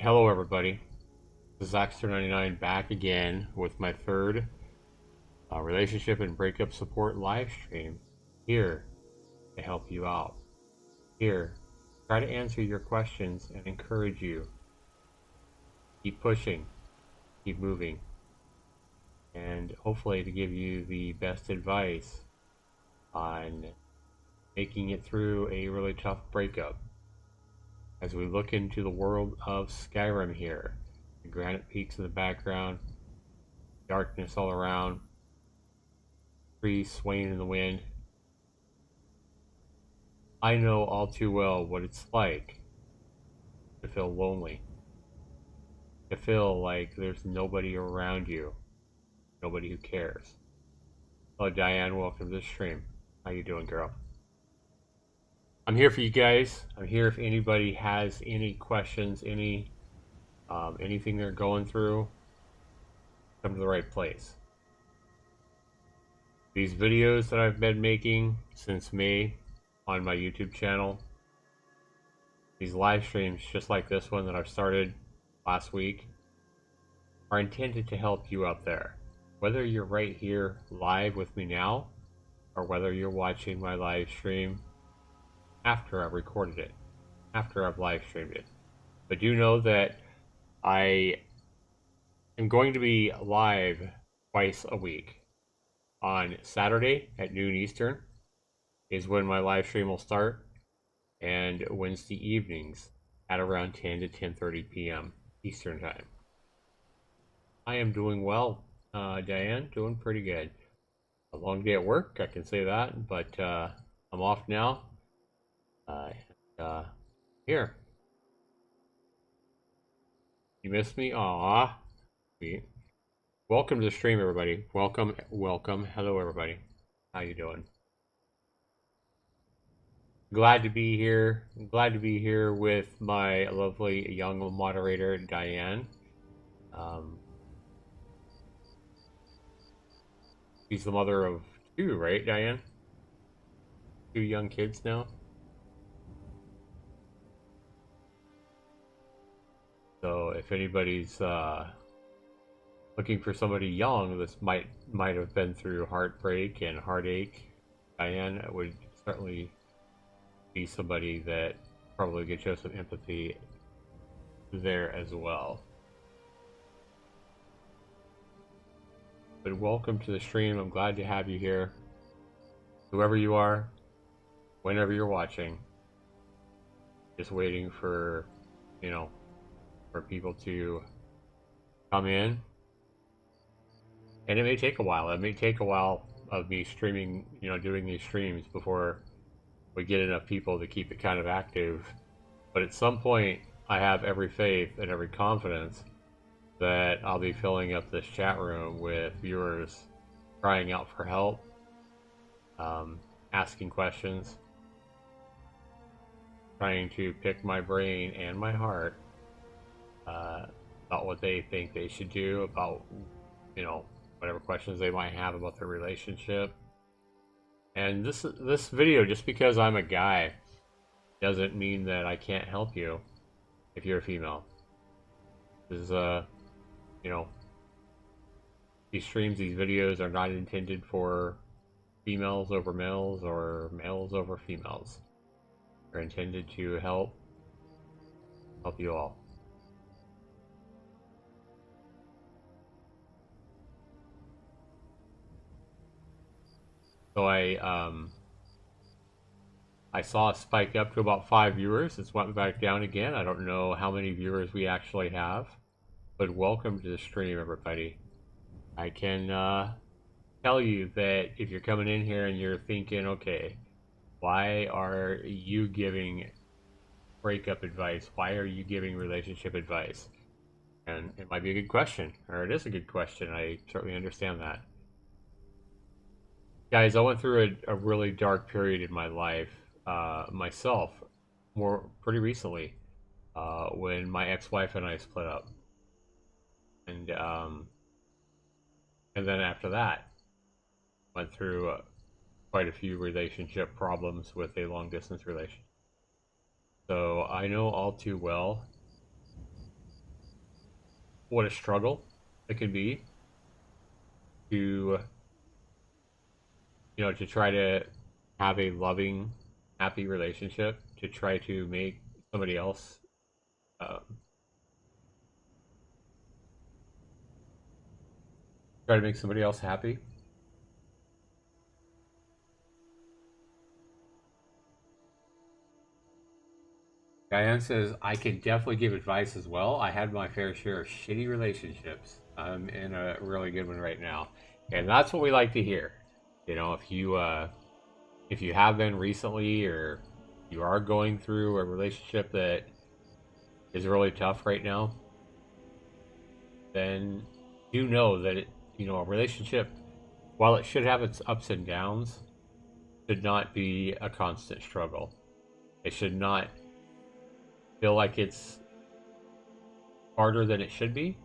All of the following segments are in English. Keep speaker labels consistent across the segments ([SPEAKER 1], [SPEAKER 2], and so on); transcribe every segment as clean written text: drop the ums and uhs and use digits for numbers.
[SPEAKER 1] Hello everybody, this is Zaxtorian back again with my third relationship and breakup support live stream, here to help you out. Here, try to answer your questions and encourage you. Keep pushing, keep moving, and hopefully to give you the best advice on making it through a really tough breakup. As we look into the world of Skyrim here, the granite peaks in the background, darkness all around, trees swaying in the wind. I know all too well what it's like to feel lonely, to feel like there's nobody around you, nobody who cares. Hello Diane, welcome to the stream. How you doing, girl? I'm here for you guys. I'm here if anybody has any questions, anything they're going through, come to the right place. These videos that I've been making since May on my YouTube channel, these live streams just like this one that I've started last week, are intended to help you out there. Whether you're right here live with me now, or whether you're watching my live stream after I've recorded it, after I've live streamed it. But do know that I am going to be live twice a week. On Saturday at noon Eastern is when my live stream will start, and Wednesday evenings at around 10 to 10:30 p.m. Eastern time. I am doing well, Diane, doing pretty good. A long day at work, I can say that, but I'm off now. Here. You missed me? Aww. Welcome to the stream, everybody. Welcome. Hello, everybody. How you doing? Glad to be here. Glad to be here with my lovely young moderator, Diane. She's the mother of two, right, Diane? Two young kids now. So if anybody's looking for somebody young, this might have been through heartbreak and heartache, Diane would certainly be somebody that probably could show some empathy there as well. But welcome to the stream. I'm glad to have you here. Whoever you are, whenever you're watching, just waiting for, for people to come in. And it may take a while. It may take a while of me streaming, doing these streams before we get enough people to keep it kind of active. But at some point, I have every faith and every confidence that I'll be filling up this chat room with viewers crying out for help, asking questions, trying to pick my brain and my heart about what they think they should do, about, whatever questions they might have about their relationship. And this video, just because I'm a guy, doesn't mean that I can't help you if you're a female. This is these streams, these videos are not intended for females over males or males over females. They're intended to help you all. So I saw it spike up to about 5 viewers. It's went back down again. I don't know how many viewers we actually have, but welcome to the stream, everybody. I can tell you that if you're coming in here and you're thinking, okay, why are you giving breakup advice? Why are you giving relationship advice? And it might be a good question, or it is a good question. I certainly understand that. Guys, I went through a really dark period in my life myself, pretty recently, when my ex-wife and I split up, and then after that, went through quite a few relationship problems with a long-distance relationship. So I know all too well what a struggle it can be to, to try to have a loving, happy relationship, to try to make somebody else, um, happy. Diane says, I can definitely give advice as well. I had my fair share of shitty relationships. I'm in a really good one right now. And that's what we like to hear. If you have been recently, or you are going through a relationship that is really tough right now, then do know that a relationship, while it should have its ups and downs, should not be a constant struggle. It should not feel like it's harder than it should be.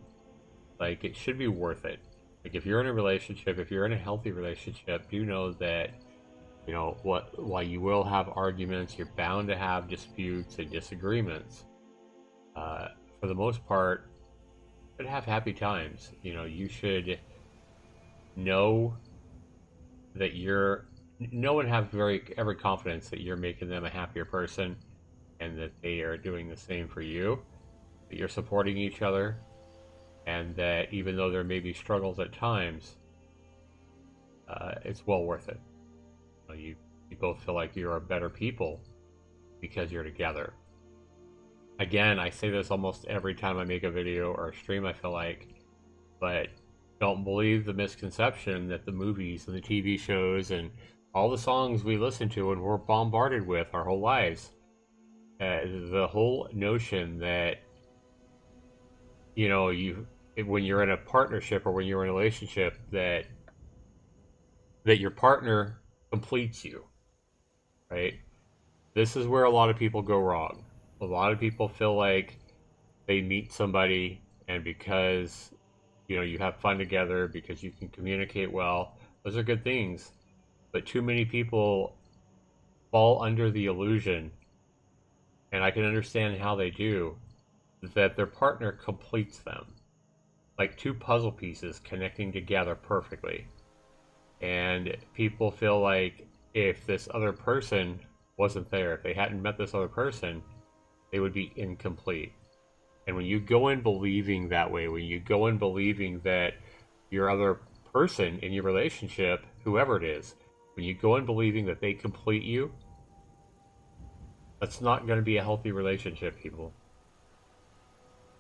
[SPEAKER 1] Like, it should be worth it. Like, if you're in a relationship, if you're in a healthy relationship, do know that, while you will have arguments, you're bound to have disputes and disagreements. For the most part, you should have happy times. You should know that know and have every confidence that you're making them a happier person, and that they are doing the same for you, that you're supporting each other, and that even though there may be struggles at times, it's well worth it. You both feel like you're better people because you're together. Again, I say this almost every time I make a video or a stream, I feel like, but don't believe the misconception that the movies and the TV shows and all the songs we listen to and we're bombarded with our whole lives, the whole notion that, when you're in a partnership or when you're in a relationship, that your partner completes you, right? This is where a lot of people go wrong. A lot of people feel like they meet somebody, and because you have fun together, because you can communicate well, those are good things. But too many people fall under the illusion, and I can understand how they do, that their partner completes them, like two puzzle pieces connecting together perfectly. And people feel like if this other person wasn't there, if they hadn't met this other person, they would be incomplete. And when you go in believing that way, when you go in believing that your other person in your relationship, whoever it is, when you go in believing that they complete you, that's not going to be a healthy relationship, people.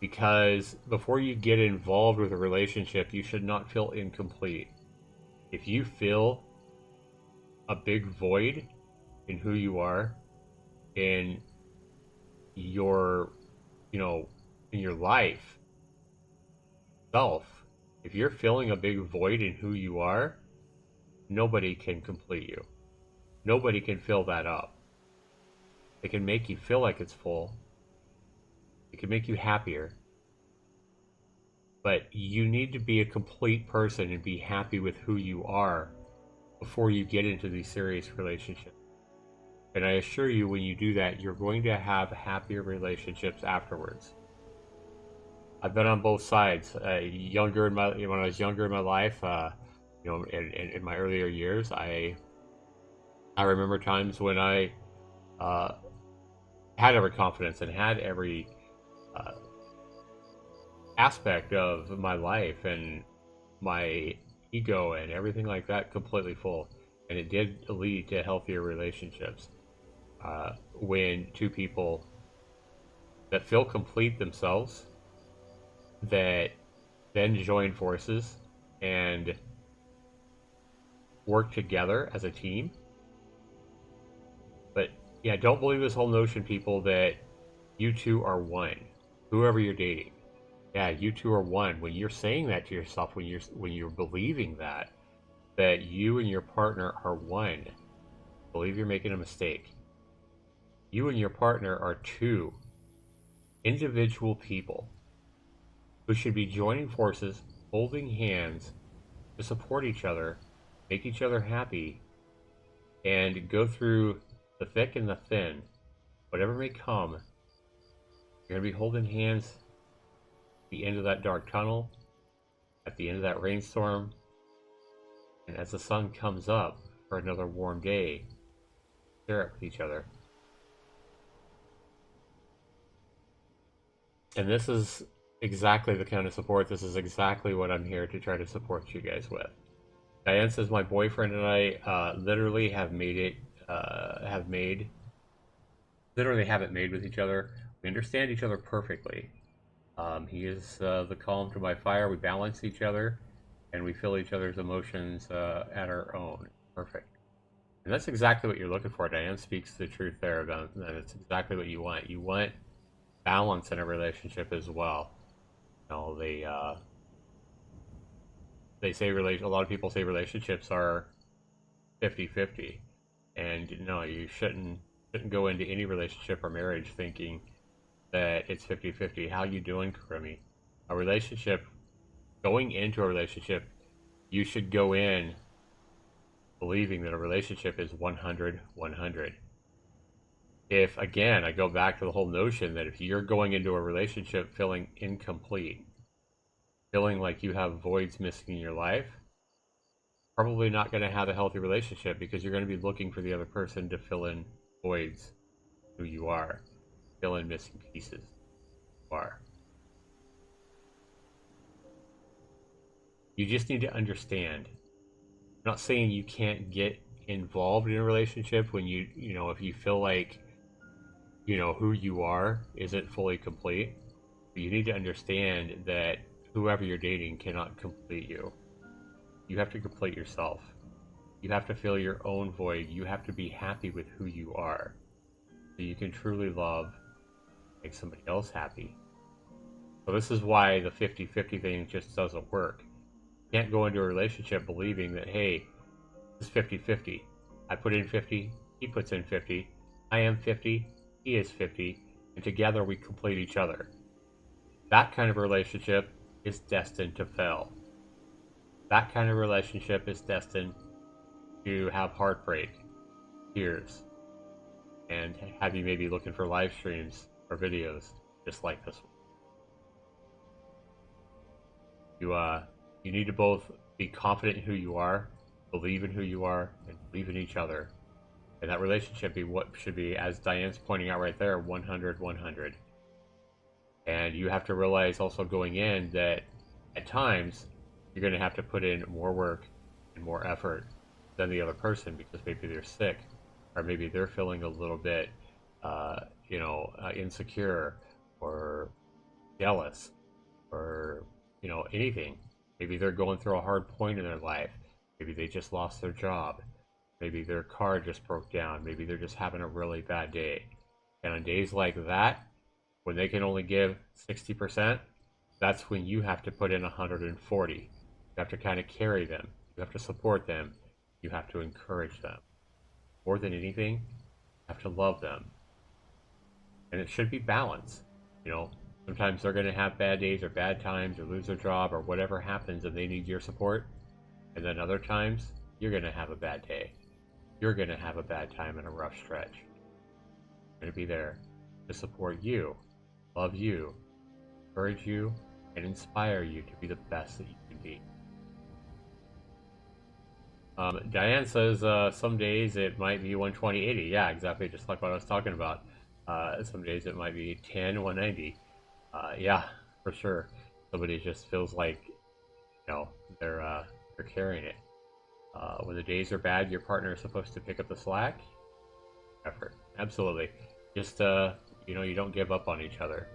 [SPEAKER 1] Because before you get involved with a relationship, you should not feel incomplete. If you feel a big void in who you are, in your, in your life, if you're feeling a big void in who you are, nobody can complete you. Nobody can fill that up. It can make you feel like it's full. It can make you happier. But you need to be a complete person and be happy with who you are before you get into these serious relationships. And I assure you, when you do that, you're going to have happier relationships afterwards. I've been on both sides. When I was younger in my life, in my earlier years, I remember times when I had every confidence and had every aspect of my life and my ego and everything like that completely full, and it did lead to healthier relationships. When two people that feel complete themselves, that then join forces and work together as a team. But yeah, don't believe this whole notion, people, that you two are one. Whoever you're dating, yeah, you two are one. When you're saying that to yourself, when you're believing that you and your partner are one, believe you're making a mistake. You and your partner are two individual people who should be joining forces, holding hands to support each other, make each other happy, and go through the thick and the thin, whatever may come. You're going to be holding hands the end of that dark tunnel, at the end of that rainstorm, and as the sun comes up for another warm day, share it with each other. And this is exactly the kind of support, this is exactly what I'm here to try to support you guys with. Diane says my boyfriend and I literally haven't made with each other. We understand each other perfectly. He is the calm to my fire. We balance each other, and we feel each other's emotions at our own. Perfect. And that's exactly what you're looking for. Diane speaks the truth there. That's exactly what you want. You want balance in a relationship as well. You know, they say a lot of people say relationships are 50-50, and no, you shouldn't go into any relationship or marriage thinking that it's 50-50. How you doing, Karumi? Going into a relationship, you should go in believing that a relationship is 100-100. If, again, I go back to the whole notion that if you're going into a relationship feeling incomplete, feeling like you have voids missing in your life, probably not going to have a healthy relationship, because you're going to be looking for the other person to fill in voids, who you are, fill in missing pieces, you are. You just need to understand. I'm not saying you can't get involved in a relationship when if you feel like, who you are isn't fully complete. But you need to understand that whoever you're dating cannot complete you. You have to complete yourself. You have to fill your own void. You have to be happy with who you are, so you can truly love, make somebody else happy. So this is why the 50-50 thing just doesn't work. You can't go into a relationship believing that, hey, this is 50-50. I put in 50, he puts in 50, I am 50, he is 50, and together we complete each other. That kind of relationship is destined to fail. That kind of relationship is destined to have heartbreak, tears, and have you maybe looking for live streams or videos just like this one. You need to both be confident in who you are, believe in who you are, and believe in each other. And that relationship be what should be, as Diane's pointing out right there, 100-100. And you have to realize also going in that at times you're going to have to put in more work and more effort than the other person, because maybe they're sick, or maybe they're feeling a little bit insecure or jealous, or anything. Maybe they're going through a hard point in their life. Maybe they just lost their job. Maybe their car just broke down. Maybe they're just having a really bad day. And on days like that, when they can only give 60%, that's when you have to put in 140. You have to kind of carry them. You have to support them. You have to encourage them. More than anything, you have to love them. And it should be balanced. Sometimes they're going to have bad days or bad times or lose their job or whatever happens, and they need your support. And then other times, you're going to have a bad day. You're going to have a bad time and a rough stretch. I'm going to be there to support you, love you, encourage you, and inspire you to be the best that you can be. Diane says some days it might be 120-80. Yeah, exactly, just like what I was talking about. Some days it might be 10-190. Yeah, for sure. Somebody just feels like, they're carrying it. When the days are bad, your partner is supposed to pick up the slack. Effort, absolutely. Just you don't give up on each other.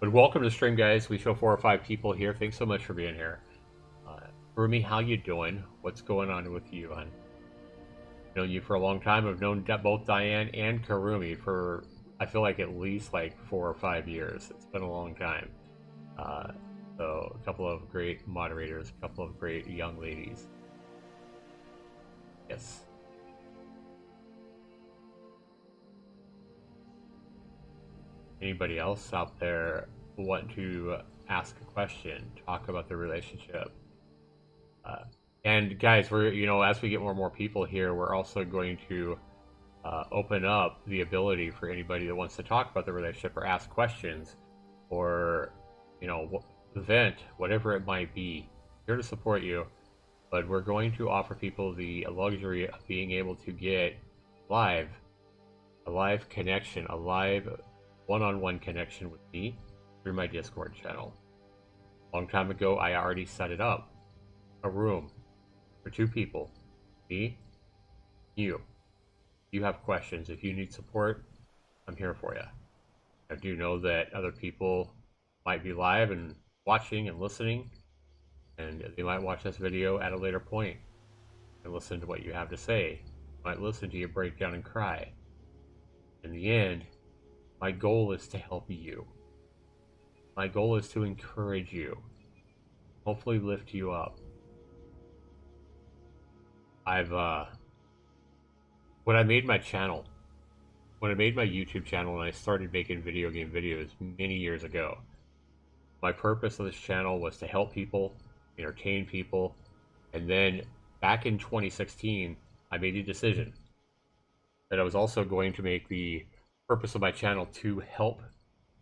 [SPEAKER 1] But welcome to the stream, guys. We show 4 or 5 people here. Thanks so much for being here. Rumi, how you doing? What's going on with you? I've known you for a long time. I've known both Diane and Karumi for, I feel like, at least 4 or 5 years. It's been a long time. So a couple of great moderators, a couple of great young ladies. Yes. Anybody else out there want to ask a question, talk about the relationship? And guys, we're, as we get more and more people here, we're also going to open up the ability for anybody that wants to talk about the relationship or ask questions or, you know, vent, whatever it might be. Here to support you, but we're going to offer people the luxury of being able to get live, a live connection, a live one-on-one connection with me through my Discord channel. A long time ago, I already set it up. A room for 2 people, me, you. If you have questions, if you need support, I'm here for you. I do know that other people might be live and watching and listening, and they might watch this video at a later point and listen to what you have to say. Might listen to you break down and cry. In the end, my goal is to help you. My goal is to encourage you, hopefully lift you up. When I made my channel, when I made my YouTube channel and I started making video game videos many years ago, my purpose of this channel was to help people, entertain people, and then back in 2016, I made a decision that I was also going to make the purpose of my channel to help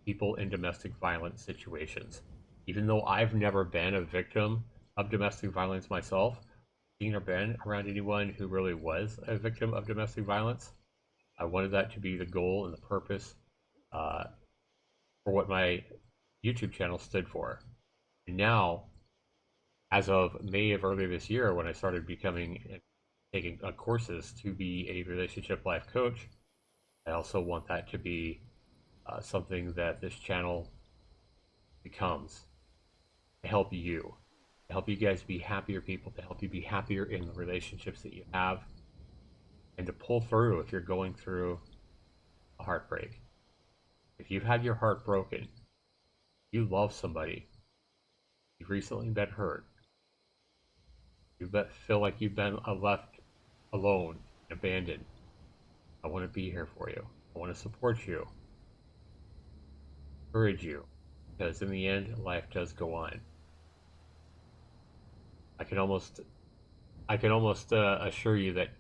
[SPEAKER 1] people in domestic violence situations. Even though I've never been a victim of domestic violence myself, seen or been around anyone who really was a victim of domestic violence, I wanted that to be the goal and the purpose for what my YouTube channel stood for. And now, as of May of earlier this year, when I started taking courses to be a relationship life coach, I also want that to be something that this channel becomes to help you, to help you guys be happier people, to help you be happier in the relationships that you have, and to pull through if you're going through a heartbreak. If you've had your heart broken, you love somebody, you've recently been hurt, you feel like you've been left alone, abandoned, I want to be here for you. I want to support you, encourage you, because in the end, life does go on. I can almost assure you that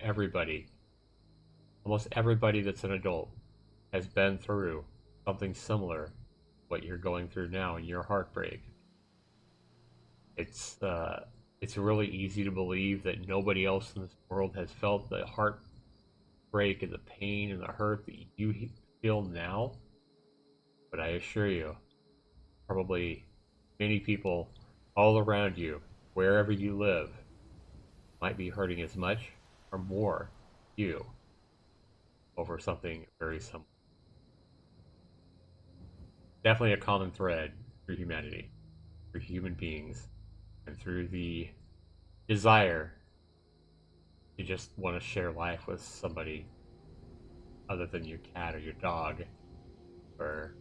[SPEAKER 1] almost everybody that's an adult has been through something similar to what you're going through now in your heartbreak. It's really easy to believe that nobody else in this world has felt the heartbreak and the pain and the hurt that you feel now. But I assure you, probably many people all around you, wherever you live, might be hurting as much or more you over something very similar. Definitely a common thread through humanity, through human beings, and through the desire to just want to share life with somebody other than your cat or your dog or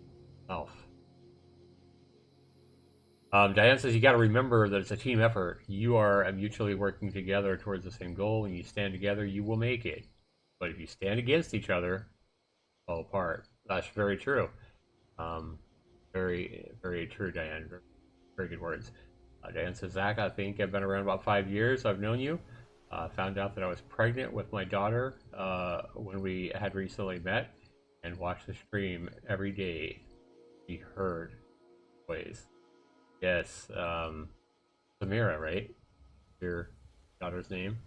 [SPEAKER 1] self. Diane says you got to remember that it's a team effort. You are mutually working together towards the same goal. When you stand together, you will make it. But if you stand against each other, fall apart. That's very true. Very, very true, Diane. Very, very good words. Diane says, Zach, I think I've been around about 5 years. I've known you. Found out that I was pregnant with my daughter when we had recently met, and watched the stream every day. We heard ways. Yes, Samira, right? Your daughter's name?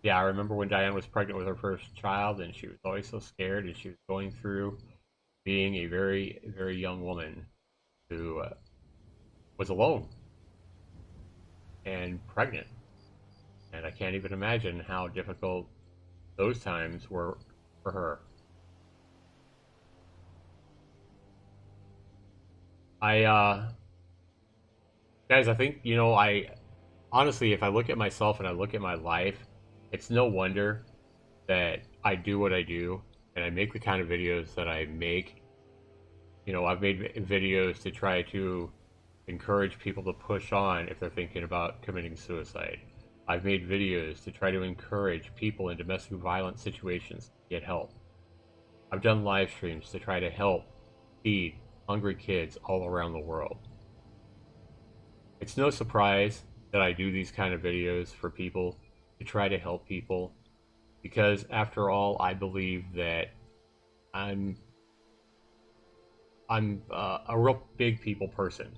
[SPEAKER 1] Yeah, I remember when Diane was pregnant with her first child, and she was always so scared, and she was going through being a very, very young woman who was alone and pregnant. And I can't even imagine how difficult those times were for her. Guys, I think, honestly, if I look at myself and I look at my life, it's no wonder that I do what I do and I make the kind of videos that I make. I've made videos to try to encourage people to push on if they're thinking about committing suicide. I've made videos to try to encourage people in domestic violence situations to get help. I've done live streams to try to help feed hungry kids all around the world. It's no surprise that I do these kind of videos for people to try to help people because after all, I believe that I'm a real big people person.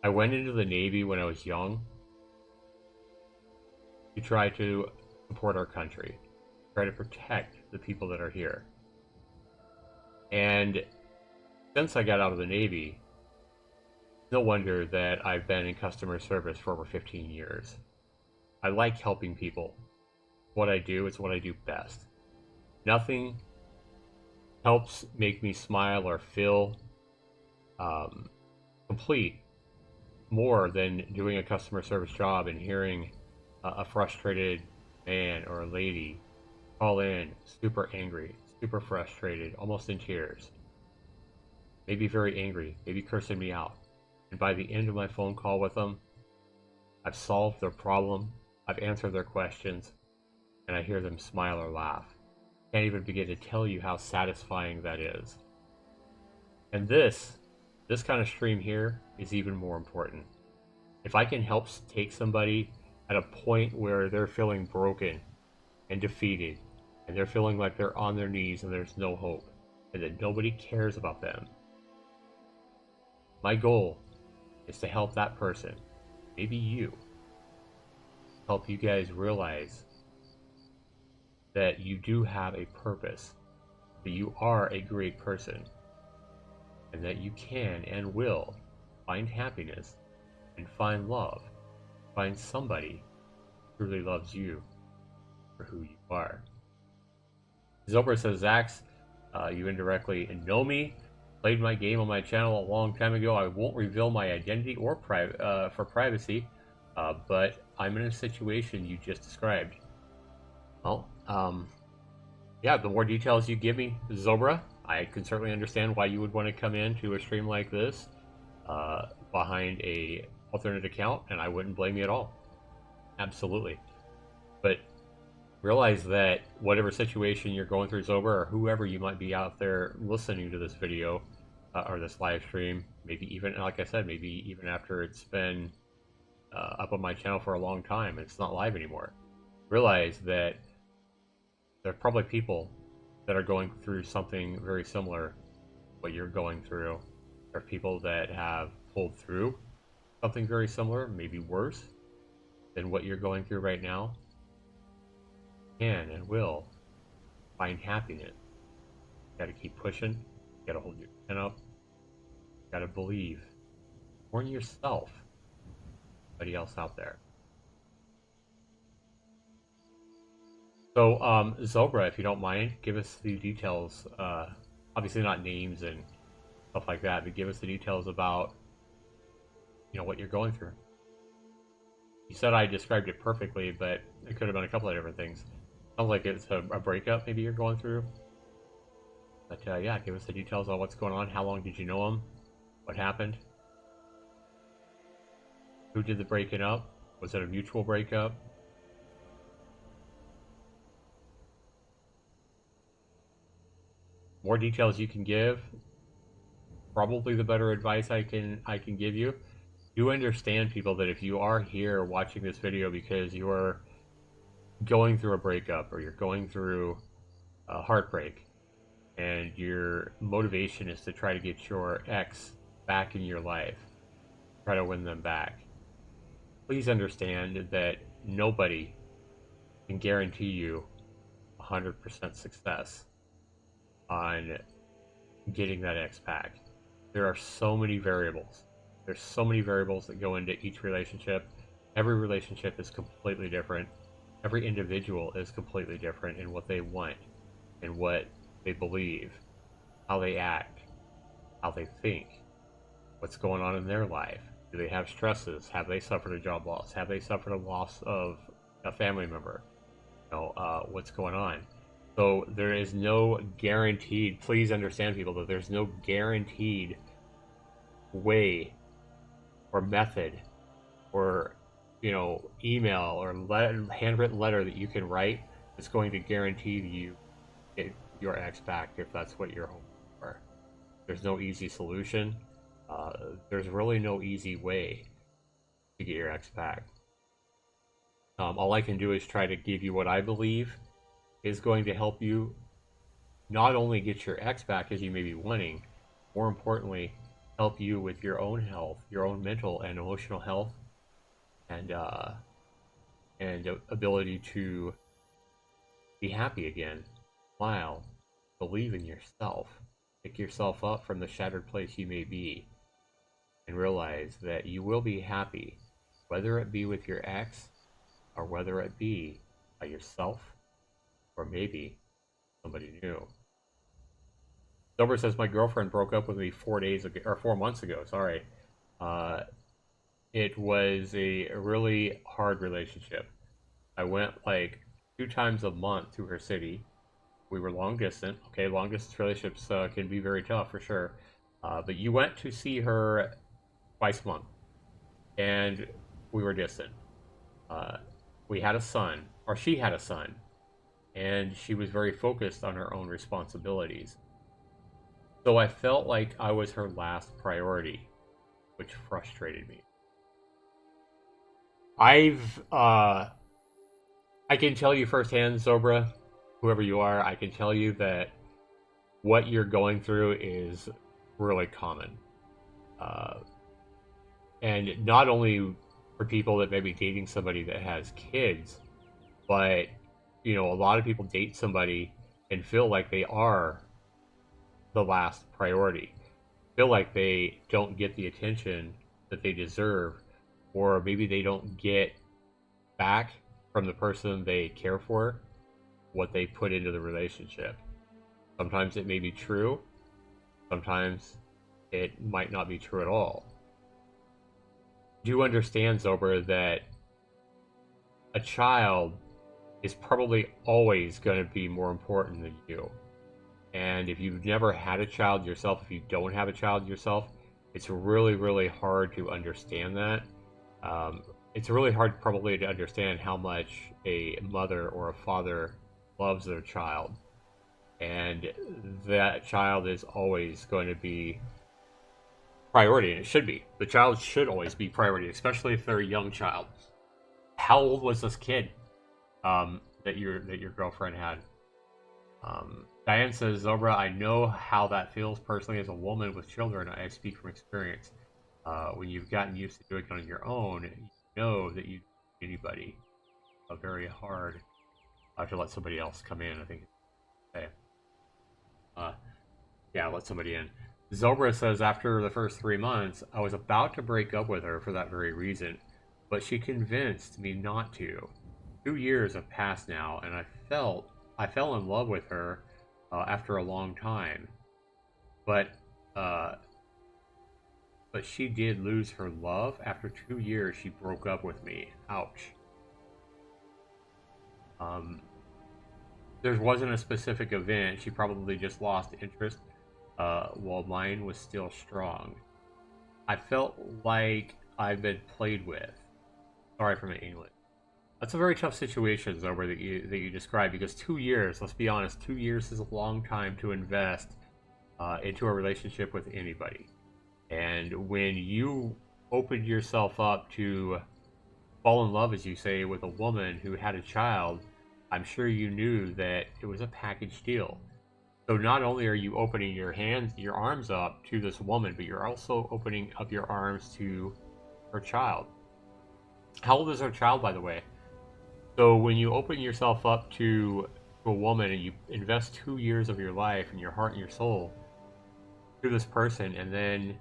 [SPEAKER 1] I went into the Navy when I was young to try to support our country, try to protect the people that are here. And since I got out of the Navy, no wonder that I've been in customer service for over 15 years. I like helping people. What I do is what I do best. Nothing helps make me smile or feel complete more than doing a customer service job and hearing a frustrated man or a lady call in super angry, super frustrated, almost in tears, maybe very angry, maybe cursing me out. And by the end of my phone call with them, I've solved their problem, I've answered their questions, and I hear them smile or laugh. Can't even begin to tell you how satisfying that is. And this kind of stream here is even more important. If I can help take somebody at a point where they're feeling broken and defeated, and they're feeling like they're on their knees and there's no hope, and that nobody cares about them, my goal is to help that person, maybe you, help you guys realize that you do have a purpose, that you are a great person, and that you can and will find happiness and find love, find somebody who really loves you for who you are. Zobra says, Zax, you indirectly know me, played my game on my channel a long time ago. I won't reveal my identity or for privacy, but I'm in a situation you just described. Well, yeah, the more details you give me, Zobra, I can certainly understand why you would want to come into a stream like this behind a alternate account, and I wouldn't blame you at all. Absolutely. But realize that whatever situation you're going through, Zobra, or whoever you might be out there listening to this video or this live stream, maybe even, like I said, maybe even after it's been up on my channel for a long time and it's not live anymore, realize that there are probably people that are going through something very similar to what you're going through. There are people that have pulled through something very similar, maybe worse than what you're going through right now. Can and will find happiness. You gotta keep pushing. You gotta hold your chin up. You gotta believe more in yourself, anybody else out there. So, Zobra, if you don't mind, give us the details. Obviously, not names and stuff like that, but give us the details about, what you're going through. You said I described it perfectly, but it could have been a couple of different things. Sounds like it's a breakup maybe you're going through. But yeah, give us the details on what's going on. How long did you know him? What happened? Who did the breaking up? Was it a mutual breakup? More details you can give, probably the better advice I can give you. Do understand, people, that if you are here watching this video because you are going through a breakup or you're going through a heartbreak and your motivation is to try to get your ex back in your life, try to win them back, please understand that nobody can guarantee you 100% success on getting that ex back. There are so many variables. There's so many variables that go into each relationship. Every relationship is completely different. Every individual is completely different in what they want and what they believe, how they act, how they think, what's going on in their life. Do they have stresses? Have they suffered a job loss? Have they suffered a loss of a family member? What's going on? So there is no guaranteed, please understand, people, that there's no guaranteed way or method or email or handwritten letter that you can write that's going to guarantee you get your ex back if that's what you're hoping for. There's no easy solution. There's really no easy way to get your ex back. All I can do is try to give you what I believe is going to help you not only get your ex back as you may be wanting, more importantly, help you with your own health, your own mental and emotional health, and ability to be happy again, smile, believe in yourself, pick yourself up from the shattered place you may be, and realize that you will be happy, whether it be with your ex or whether it be by yourself or maybe somebody new. Silver says my girlfriend broke up with me 4 days ago, or 4 months ago. Sorry. It was a really hard relationship. I went like 2 times a month to her city. We were long distance. Okay, long distance relationships can be very tough for sure. But you went to see her twice a month, and we were distant. We had a son, or she had a son, and she was very focused on her own responsibilities. So I felt like I was her last priority, which frustrated me. I can tell you firsthand, Zobra, whoever you are, I can tell you that what you're going through is really common. And not only for people that may be dating somebody that has kids, but, you know, a lot of people date somebody and feel like they are the last priority. Feel like they don't get the attention that they deserve, or maybe they don't get back from the person they care for what they put into the relationship. Sometimes it may be true, sometimes it might not be true at all. Do understand, Zober, that a child is probably always going to be more important than you. And if you've never had a child yourself, if you don't have a child yourself, it's really, really hard to understand that. It's really hard probably to understand how much a mother or a father loves their child. And that child is always going to be priority, and it should be. The child should always be priority, especially if they're a young child. How old was this kid that your girlfriend had? Diane says, Zobra, I know how that feels personally as a woman with children. I speak from experience. When you've gotten used to doing it on your own, you know that you anybody. Very hard to let somebody else come in, I think. Okay. Yeah, let somebody in. Zobra says, after the first 3 months, I was about to break up with her for that very reason, but she convinced me not to. 2 years have passed now, and I fell in love with her after a long time, but she did lose her love. After 2 years, she broke up with me. Ouch. There wasn't a specific event. She probably just lost interest while mine was still strong. I felt like I've been played with. Sorry for my English. That's a very tough situation, Zober, that you described, because 2 years, let's be honest, 2 years is a long time to invest into a relationship with anybody. And when you opened yourself up to fall in love, as you say, with a woman who had a child, I'm sure you knew that it was a package deal. So not only are you opening your arms up to this woman, but you're also opening up your arms to her child. How old is her child, by the way? So when you open yourself up to a woman and you invest 2 years of your life and your heart and your soul to this person, and then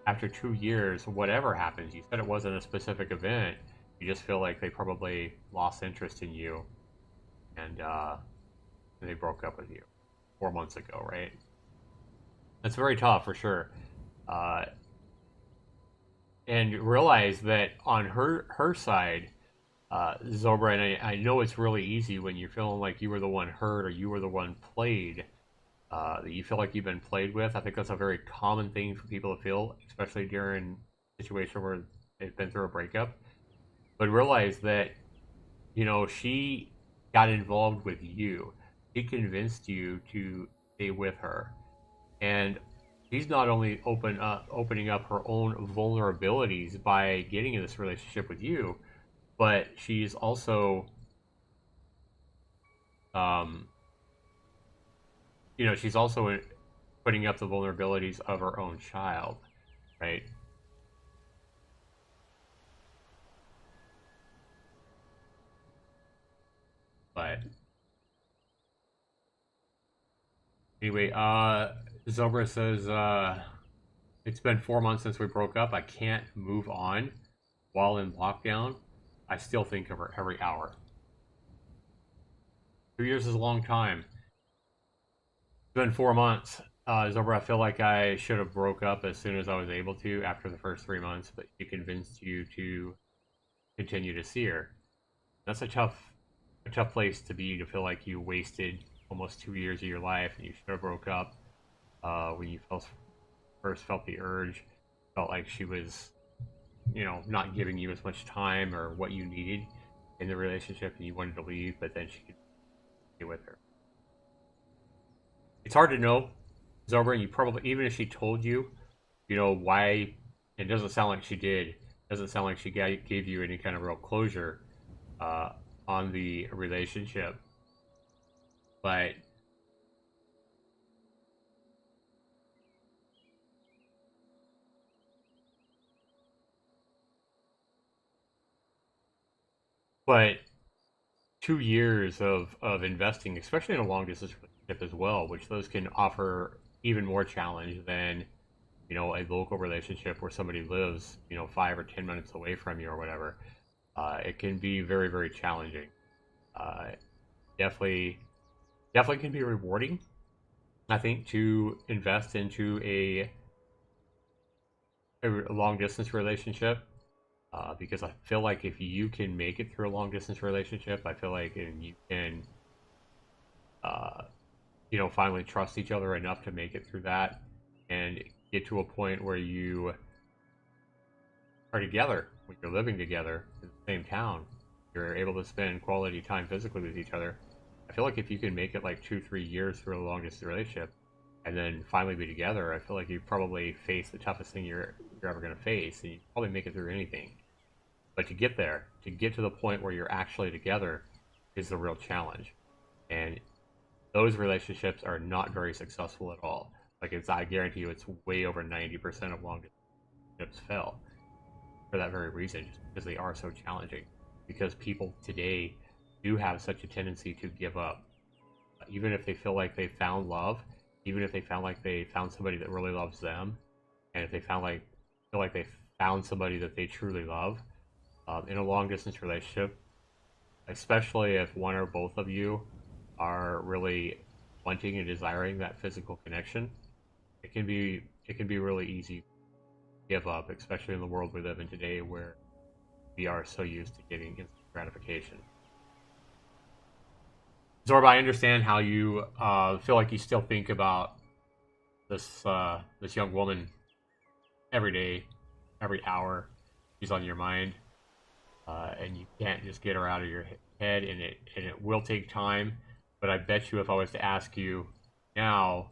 [SPEAKER 1] after 2 years, whatever happens, you said it wasn't a specific event, you just feel like they probably lost interest in you, and they broke up with you 4 months ago, right? That's very tough for sure. And realize that on her side, Zobra, and I know it's really easy when you're feeling like you were the one hurt or you were the one played, that you feel like you've been played with. I think that's a very common thing for people to feel, especially during a situation where they've been through a breakup. But realize that, you know, she got involved with you. She convinced you to stay with her. And she's not only opening up her own vulnerabilities by getting in this relationship with you, but she's also, she's also putting up the vulnerabilities of her own child, right? But anyway, Zobra says, it's been 4 months since we broke up. I can't move on while in lockdown. I still think of her every hour. 2 years is a long time. It's been 4 months. Zobra, I feel like I should have broke up as soon as I was able to after the first 3 months, but she convinced you to continue to see her. That's a tough place to be, to feel like you wasted almost 2 years of your life and you should have broke up when you first felt the urge. Felt like she was, not giving you as much time or what you needed in the relationship, and you wanted to leave, but then she could be with her. It's hard to know, Zobra, and you probably, even if she told you, why, it doesn't sound like she did. It doesn't sound like she gave you any kind of real closure on the relationship. But but 2 years of investing, especially in a long distance relationship as well, which those can offer even more challenge than a local relationship where somebody lives 5 or 10 minutes away from you or whatever. It can be very, very challenging. Uh, definitely can be rewarding, I think, to invest into a long distance relationship. Because I feel like if you can make it through a long distance relationship, I feel like you can, uh, finally trust each other enough to make it through that and get to a point where you are together, when you're living together in the same town, you're able to spend quality time physically with each other. I feel like if you can make it like 2-3 years through a long distance relationship and then finally be together, I feel like you probably face the toughest thing you're ever going to face, and you probably make it through anything. But to get there, to get to the point where you're actually together, is the real challenge. And those relationships are not very successful at all. Like, I guarantee you, it's way over 90% of long distance relationships fail for that very reason, just because they are so challenging. Because people today do have such a tendency to give up, even if they feel like they found love, even if they found like they found somebody that really loves them, and if they feel like they found somebody that they truly love. In a long distance relationship, especially if one or both of you are really wanting and desiring that physical connection, it can be really easy to give up, especially in the world we live in today, where we are so used to getting instant gratification. Zorba, I understand how you feel like you still think about this young woman every day, every hour. She's on your mind. And you can't just get her out of your head, and it will take time. But I bet you, if I was to ask you now,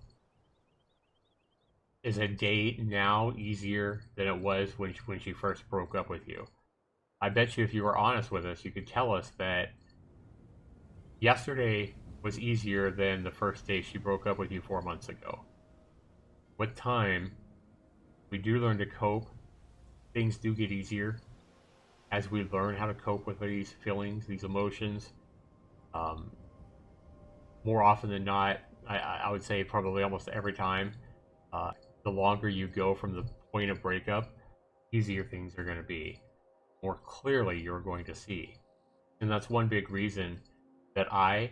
[SPEAKER 1] is a date now easier than it was when she first broke up with you? I bet you, if you were honest with us, you could tell us that yesterday was easier than the first day she broke up with you 4 months ago. With time, we do learn to cope. Things do get easier as we learn how to cope with these feelings, these emotions. More often than not, I would say probably almost every time, the longer you go from the point of breakup, easier things are going to be. More clearly you're going to see. And that's one big reason that I,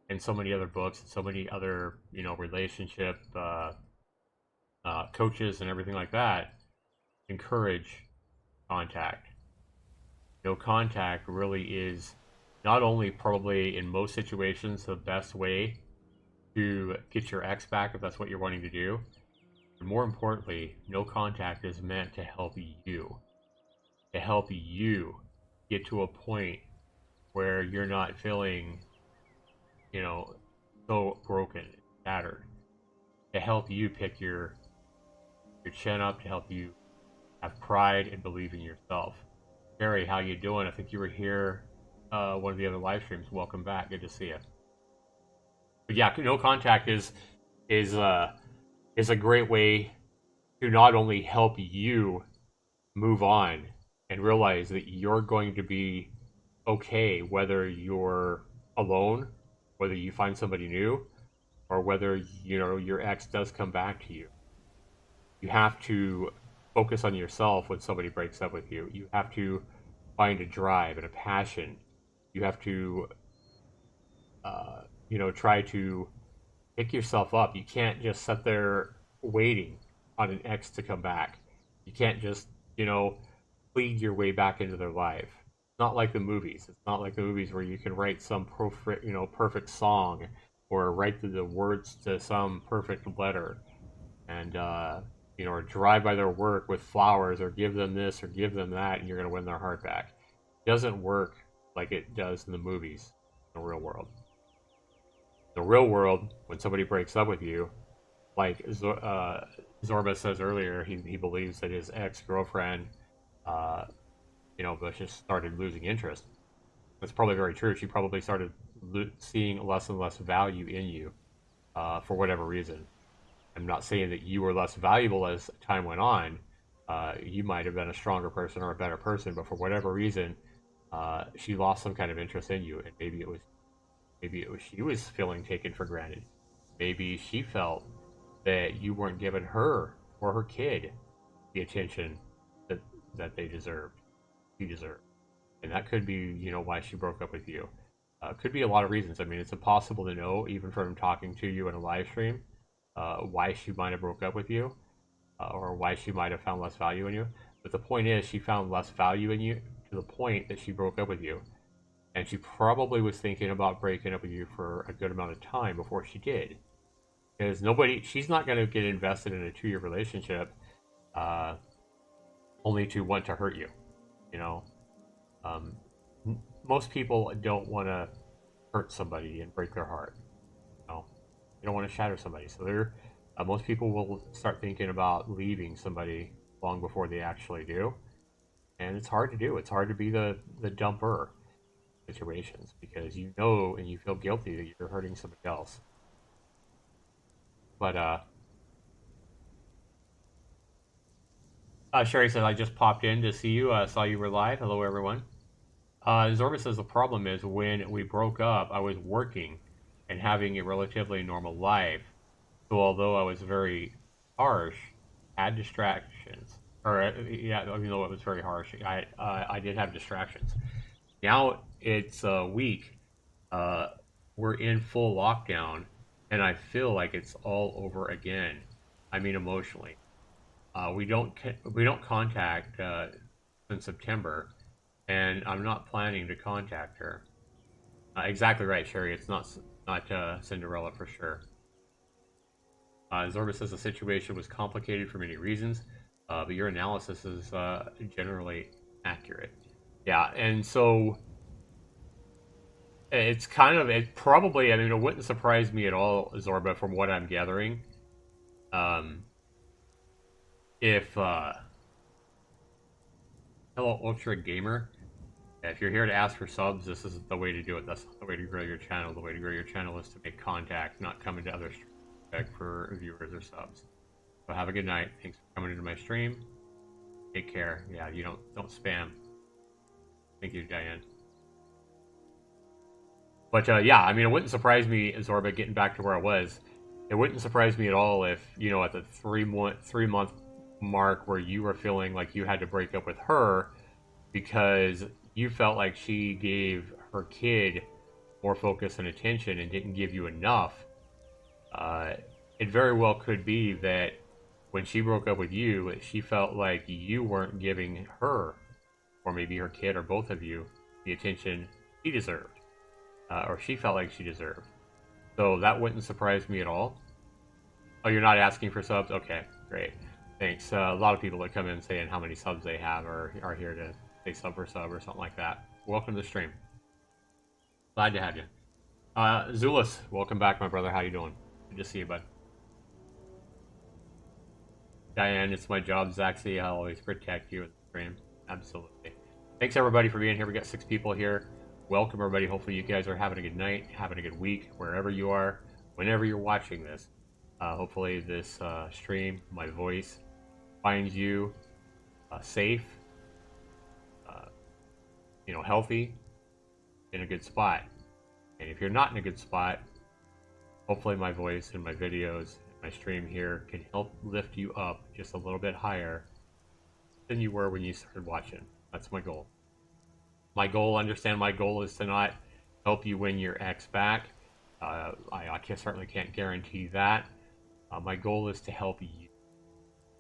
[SPEAKER 1] and so many other books, and so many other, relationship coaches and everything like that, encourage contact. No contact really is not only probably in most situations the best way to get your ex back if that's what you're wanting to do, but more importantly, no contact is meant to help you get to a point where you're not feeling, so broken, shattered, to help you pick your chin up, to help you have pride and believe in yourself. Harry, how you doing? I think you were here one of the other live streams. Welcome back. Good to see you. But yeah, no contact is uh is a great way to not only help you move on and realize that you're going to be okay whether you're alone, whether you find somebody new, or whether your ex does come back to you. You have to focus on yourself when somebody breaks up with you. You have to find a drive and a passion. You have to try to pick yourself up. You can't just sit there waiting on an ex to come back. You can't just, plead your way back into their life. It's not like the movies. It's not like the movies where you can write some perfect song or write the words to some perfect letter and, or drive by their work with flowers or give them this or give them that and you're going to win their heart back. It doesn't work like it does in the movies in the real world. In the real world, when somebody breaks up with you, like Zorba says earlier, he believes that his ex-girlfriend, but just started losing interest. That's probably very true. She probably started seeing less and less value in you for whatever reason. I'm not saying that you were less valuable as time went on. You might have been a stronger person or a better person, but for whatever reason, she lost some kind of interest in you, and maybe it was she was feeling taken for granted. Maybe she felt that you weren't giving her or her kid the attention that they deserved. She deserved, and that could be why she broke up with you. Could be a lot of reasons. I mean, it's impossible to know even from talking to you in a live stream why she might have broke up with you or why she might have found less value in you. But the point is, she found less value in you to the point that she broke up with you. And she probably was thinking about breaking up with you for a good amount of time before she did. Because she's not going to get invested in a 2-year relationship only to want to hurt you. Most people don't want to hurt somebody and break their heart. They don't want to shatter somebody. So most people will start thinking about leaving somebody long before they actually do. And it's hard to do. It's hard to be the dumper situations because you know and you feel guilty that you're hurting somebody else. But Sherry says, I just popped in to see you. Saw you were live. Hello, everyone. Zorba says the problem is when we broke up, I was working and having a relatively normal life. So although I was very harsh, I had distractions. Even though it was very harsh, I did have distractions. Now it's a week. We're in full lockdown, and I feel like it's all over again. I mean, emotionally. We don't contact in September, and I'm not planning to contact her. Exactly right, Sherry. It's not Cinderella for sure. Zorba says the situation was complicated for many reasons, but your analysis is generally accurate. Yeah, and so it probably, I mean, it wouldn't surprise me at all, Zorba, from what I'm gathering. If hello, Ultra Gamer. If you're here to ask for subs, this is the way to do it. That's the way to grow your channel. The way to grow your channel is to make contact, not come into other streams for viewers or subs. So have a good night. Thanks for coming into my stream. Take care. Yeah, you don't spam. Thank you, Diane. But yeah, I mean, it wouldn't surprise me, Zorba, getting back to where I was. It wouldn't surprise me at all if, at the 3-month mark where you were feeling like you had to break up with her because you felt like she gave her kid more focus and attention and didn't give you enough. It very well could be that when she broke up with you, she felt like you weren't giving her, or maybe her kid, or both of you, the attention she deserved, or she felt like she deserved. So that wouldn't surprise me at all. Oh, you're not asking for subs? Okay, great. Thanks. A lot of people that come in saying how many subs they have are here to say sub for sub or something like that. Welcome to the stream. Glad to have you. Zulus, welcome back, my brother. How you doing? Good to see you, bud. Diane, it's my job, Zaxi. I'll always protect you in the stream. Absolutely. Thanks everybody for being here. We got 6 people here. Welcome everybody. Hopefully you guys are having a good night, having a good week, wherever you are, whenever you're watching this. Hopefully this stream, my voice, finds you safe, healthy, in a good spot. And if you're not in a good spot, hopefully my voice and my videos, my stream here can help lift you up just a little bit higher than you were when you started watching. That's my goal. My goal is to not help you win your ex back. I certainly can't guarantee that. My goal is to help you.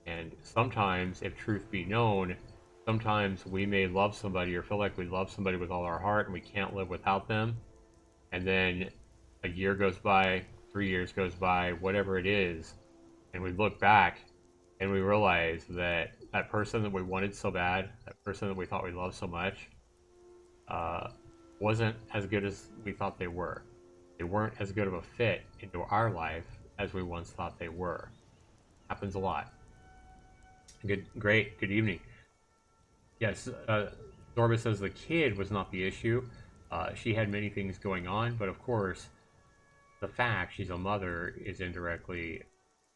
[SPEAKER 1] And sometimes, if truth be known, sometimes we may love somebody or feel like we love somebody with all our heart and we can't live without them. And then a year goes by, 3 years goes by, whatever it is, and we look back and we realize that that person that we wanted so bad, that person that we thought we loved so much, wasn't as good as we thought they were. They weren't as good of a fit into our life as we once thought they were. Happens a lot. Good evening. Yes, Zorba says the kid was not the issue. She had many things going on, but of course, the fact she's a mother is indirectly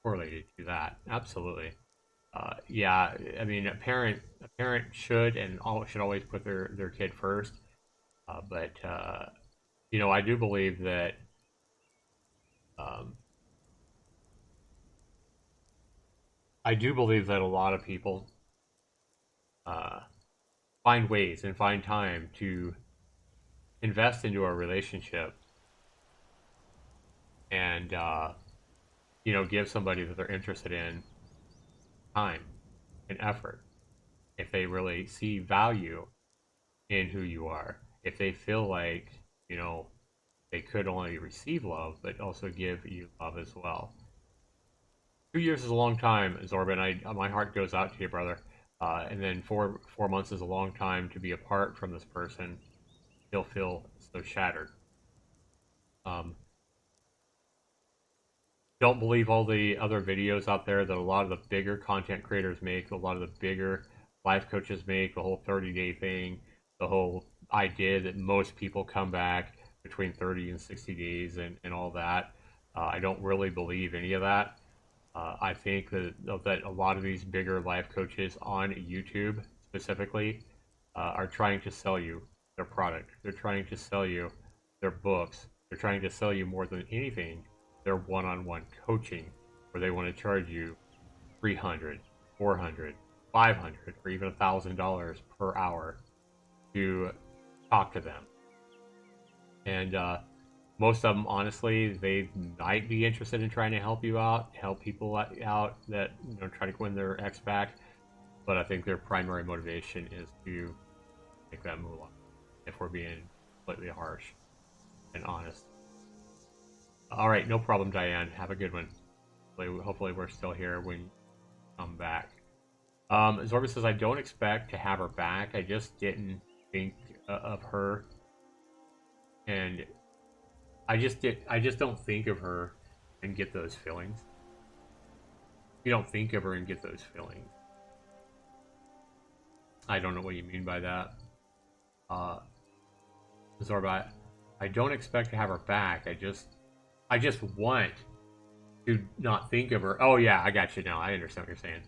[SPEAKER 1] correlated to that. Absolutely. Yeah, I mean, a parent should always put their kid first. But I do believe that a lot of people find ways and find time to invest into a relationship and give somebody that they're interested in time and effort if they really see value in who you are, if they feel like they could only receive love but also give you love as well. 2 years is a long time, Zorban. My heart goes out to you, brother. And then 4 months is a long time to be apart from this person. Still feel so shattered. Don't believe all the other videos out there that a lot of the bigger content creators make, a lot of the bigger life coaches make, the whole 30-day thing, the whole idea that most people come back between 30 and 60 days and all that. I don't really believe any of that. I think that a lot of these bigger life coaches on YouTube specifically are trying to sell you their product. They're trying to sell you their books. They're trying to sell you more than anything their one-on-one coaching, where they want to charge you $300, $400, $500, or even $1,000 per hour to talk to them. And most of them, honestly, they might be interested in trying to help you out, help people out that try to win their ex back. But I think their primary motivation is to make that moolah, if we're being completely harsh and honest. All right, no problem, Diane. Have a good one. Hopefully we're still here when you come back. Zorba says, I don't expect to have her back. I just didn't think of her. And I just don't think of her and get those feelings. You don't think of her and get those feelings. I don't know what you mean by that. Zorba, I don't expect to have her back. I just want to not think of her. Oh yeah, I got you now. I understand what you're saying.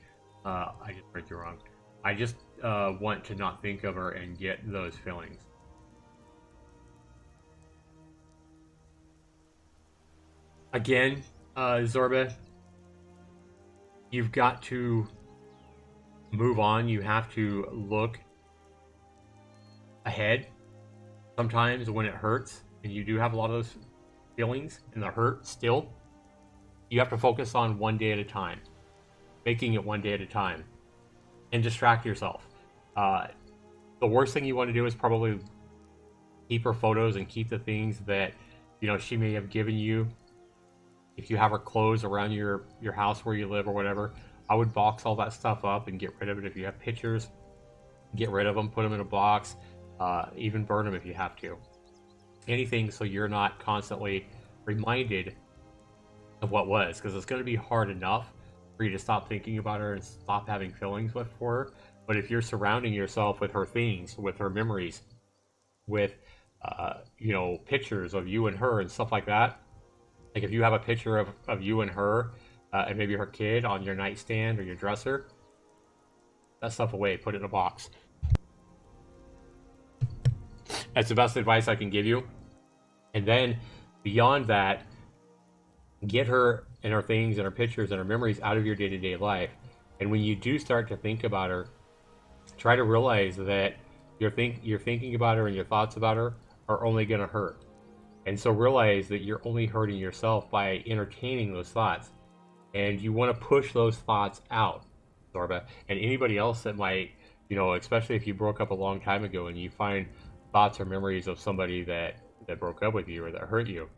[SPEAKER 1] I just heard you wrong. I just want to not think of her and get those feelings. Again, Zorba, you've got to move on. You have to look ahead. Sometimes when it hurts, and you do have a lot of those feelings and the hurt still, you have to focus on one day at a time, making it one day at a time, and distract yourself. The worst thing you want to do is probably keep her photos and keep the things that she may have given you. If you have her clothes around your house where you live or whatever, I would box all that stuff up and get rid of it. If you have pictures, get rid of them, put them in a box, even burn them if you have to. Anything so you're not constantly reminded of what was, because it's going to be hard enough for you to stop thinking about her and stop having feelings for her. But if you're surrounding yourself with her things, with her memories, with pictures of you and her and stuff like that, like if you have a picture of you and her and maybe her kid on your nightstand or your dresser, that stuff away, put it in a box. That's the best advice I can give you. And then beyond that, get her and her things and her pictures and her memories out of your day-to-day life. And when you do start to think about her, try to realize that your thinking about her and your thoughts about her are only going to hurt. And so realize that you're only hurting yourself by entertaining those thoughts. And you want to push those thoughts out, Zorba. And anybody else that might, especially if you broke up a long time ago and you find thoughts or memories of somebody that broke up with you or that hurt you,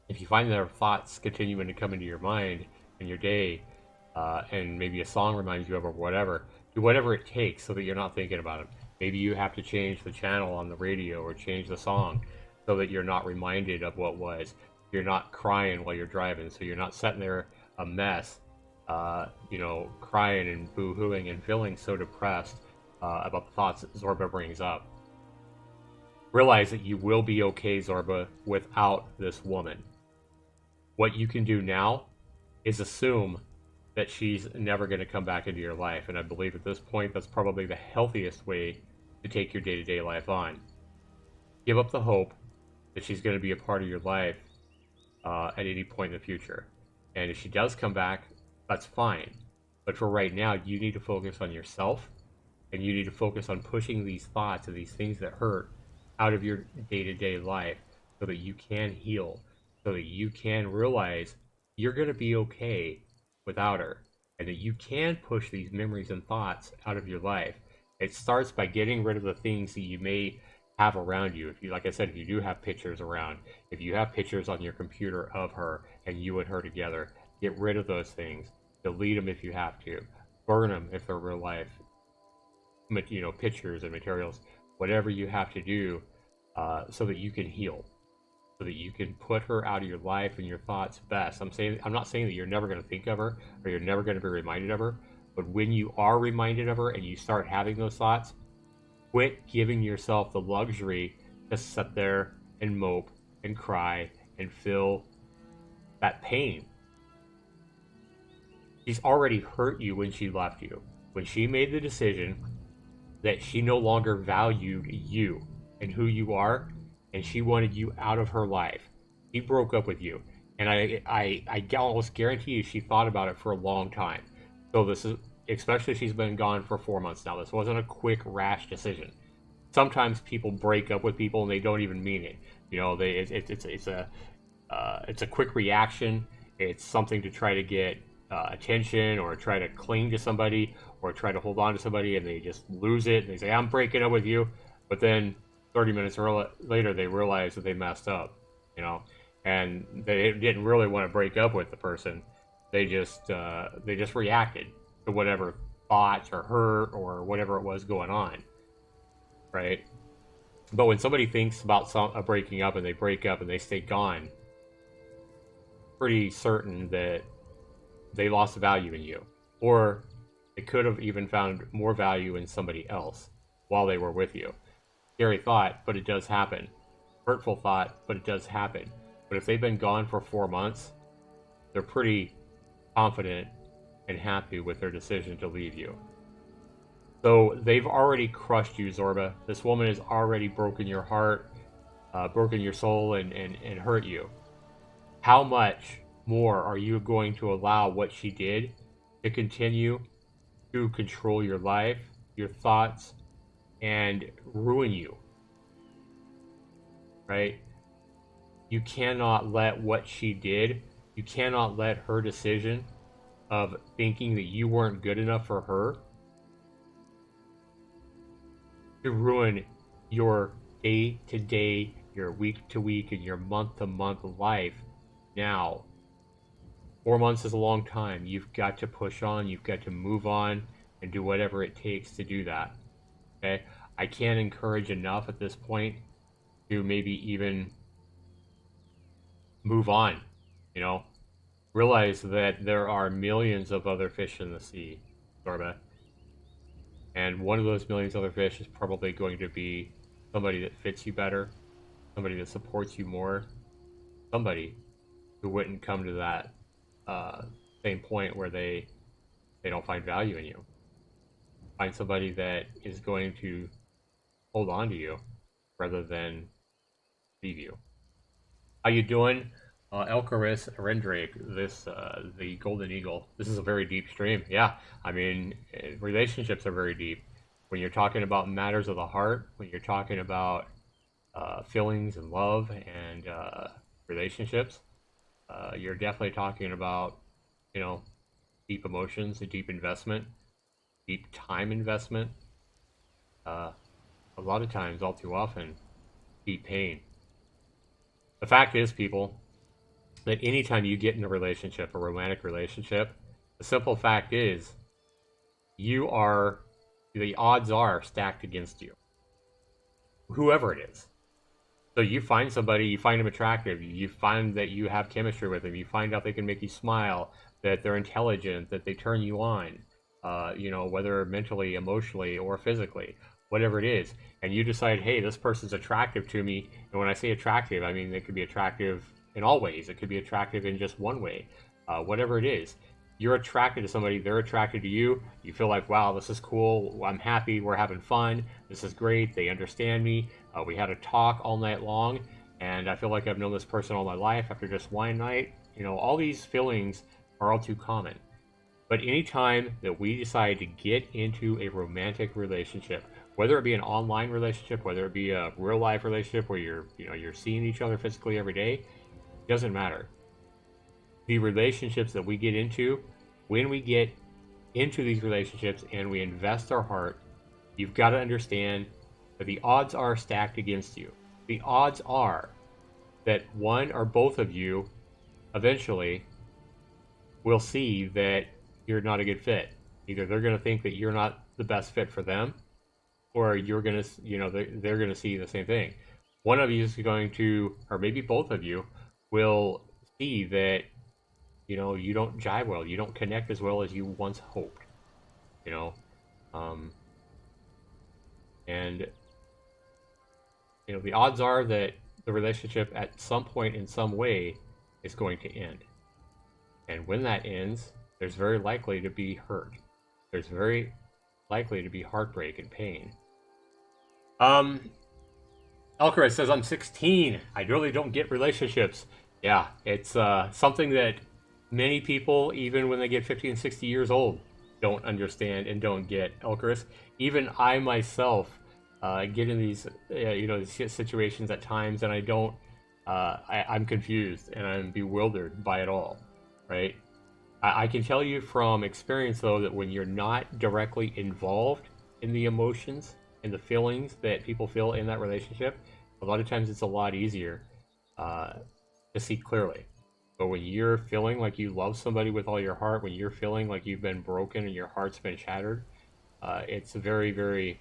[SPEAKER 1] if you find their thoughts continuing to come into your mind in your day, and maybe a song reminds you of or whatever, do whatever it takes so that you're not thinking about it. Maybe you have to change the channel on the radio or change the song so that you're not reminded of what was. You're not crying while you're driving, so you're not sitting there a mess, crying and boo-hooing and feeling so depressed about the thoughts that Zorba brings up. Realize that you will be okay, Zorba, without this woman. What you can do now is assume that she's never going to come back into your life. And I believe at this point, that's probably the healthiest way to take your day-to-day life on. Give up the hope that she's going to be a part of your life at any point in the future. And if she does come back, that's fine. But for right now, you need to focus on yourself, and you need to focus on pushing these thoughts and these things that hurt out of your day-to-day life so that you can heal, so that you can realize you're going to be okay without her, and that you can push these memories and thoughts out of your life. It starts by getting rid of the things that you may have around you. If you, like I said, if you do have pictures around, if you have pictures on your computer of her and you and her together, get rid of those things. Delete them if you have to. Burn them if they're real life, pictures and materials. Whatever you have to do so that you can heal, so that you can put her out of your life and your thoughts best. I'm not saying that you're never going to think of her or you're never going to be reminded of her, but when you are reminded of her and you start having those thoughts, quit giving yourself the luxury to sit there and mope and cry and feel that pain. She's already hurt you when she left you. When she made the decision that she no longer valued you and who you are, and she wanted you out of her life. She broke up with you. And I almost guarantee you she thought about it for a long time. So this is, especially she's been gone for 4 months now. This wasn't a quick, rash decision. Sometimes people break up with people and they don't even mean it. It's a quick reaction. It's something to try to get attention or try to cling to somebody or try to hold on to somebody, and they just lose it and they say, I'm breaking up with you. But then 30 minutes later they realize that they messed up, and they didn't really want to break up with the person. They just reacted to whatever thoughts or hurt or whatever it was going on, right? But when somebody thinks about breaking up and they break up and they stay gone, pretty certain that they lost value in you, or they could have even found more value in somebody else while they were with you. Scary thought, but it does happen. Hurtful thought, but it does happen. But if they've been gone for 4 months, they're pretty confident and happy with their decision to leave you. So they've already crushed you, Zorba. This woman has already broken your heart, broken your soul, and hurt you. How much more are you going to allow what she did to continue to control your life, your thoughts, and ruin you? Right? You cannot let what she did, you cannot let her decision of thinking that you weren't good enough for her to ruin your day-to-day, your week-to-week, and your month-to-month life now. 4 months is a long time. You've got to push on, you've got to move on, and do whatever it takes to do that. Okay? I can't encourage enough at this point to maybe even move on, Realize that there are millions of other fish in the sea, Zorba. And one of those millions other fish is probably going to be somebody that fits you better, somebody that supports you more, somebody who wouldn't come to that same point where they don't find value in you. Find somebody that is going to hold on to you rather than leave you. How you doing? Elkaris Rendrake, the Golden Eagle. This is a very deep stream. Yeah, I mean, relationships are very deep. When you're talking about matters of the heart, when you're talking about feelings and love and relationships, you're definitely talking about, you know, deep emotions, a deep investment, deep time investment. A lot of times, all too often, deep pain. The fact is, people, that anytime you get in a relationship, a romantic relationship, the simple fact is the odds are stacked against you. Whoever it is. So you find somebody, you find them attractive, you find that you have chemistry with them, you find out they can make you smile, that they're intelligent, that they turn you on, whether mentally, emotionally, or physically, whatever it is, and you decide, hey, this person's attractive to me. And when I say attractive, I mean they could be attractive in all ways. It could be attractive in just one way. Whatever it is, you're attracted to somebody, they're attracted to you. You feel like, wow, this is cool. I'm happy. We're having fun. This is great. They understand me. We had a talk all night long, and I feel like I've known this person all my life after just one night. All these feelings are all too common. But anytime that we decide to get into a romantic relationship, whether it be an online relationship, whether it be a real life relationship where you're seeing each other physically every day, it doesn't matter. The relationships that we get into, when we get into these relationships and we invest our heart, you've got to understand that the odds are stacked against you. The odds are that one or both of you eventually will see that you're not a good fit. Either they're going to think that you're not the best fit for them, or you're going to, they're going to see the same thing. One of you is going to, or maybe both of you, will see that you don't jive well, you don't connect as well as you once hoped, and the odds are that the relationship at some point in some way is going to end. And when that ends, there's very likely to be hurt. There's very likely to be heartbreak and pain. Elkaris says, I'm 16. I really don't get relationships. Yeah, it's something that many people, even when they get 50 and 60 years old, don't understand and don't get. Elkaris, even I myself get in these these situations at times, and I don't. I'm confused and I'm bewildered by it all. Right? I can tell you from experience, though, that when you're not directly involved in the emotions and the feelings that people feel in that relationship, a lot of times it's a lot easier to see clearly. But when you're feeling like you love somebody with all your heart, when you're feeling like you've been broken and your heart's been shattered, it's very, very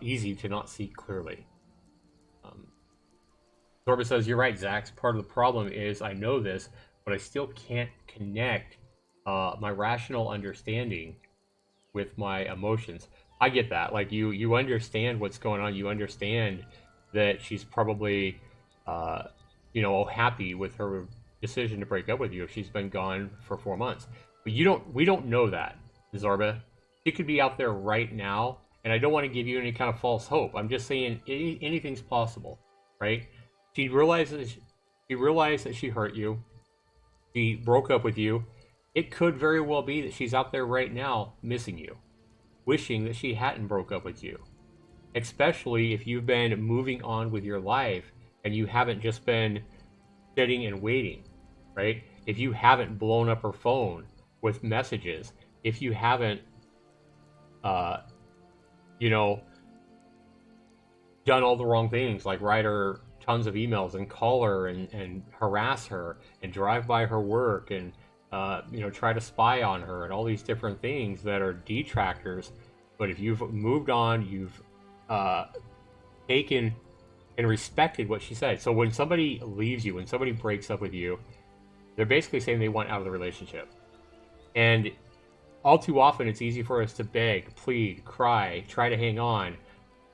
[SPEAKER 1] easy to not see clearly. Zorba says, you're right, Zax. Part of the problem is I know this, but I still can't connect my rational understanding with my emotions. I get that. Like, you understand what's going on. You understand that she's probably happy with her decision to break up with you if she's been gone for 4 months. But we don't know that, Zorba. She could be out there right now, and I don't want to give you any kind of false hope. I'm just saying anything's possible, right? She realized that she hurt you. She broke up with you. It could very well be that she's out there right now missing you, wishing that she hadn't broke up with you. Especially if you've been moving on with your life and you haven't just been sitting and waiting, right? If you haven't blown up her phone with messages, if you haven't, done all the wrong things, like write her tons of emails and call her and harass her and drive by her work and try to spy on her and all these different things that are detractors. But if you've moved on, you've taken and respected what she said. So when somebody leaves you, when somebody breaks up with you, they're basically saying they want out of the relationship. And all too often it's easy for us to beg, plead, cry, try to hang on,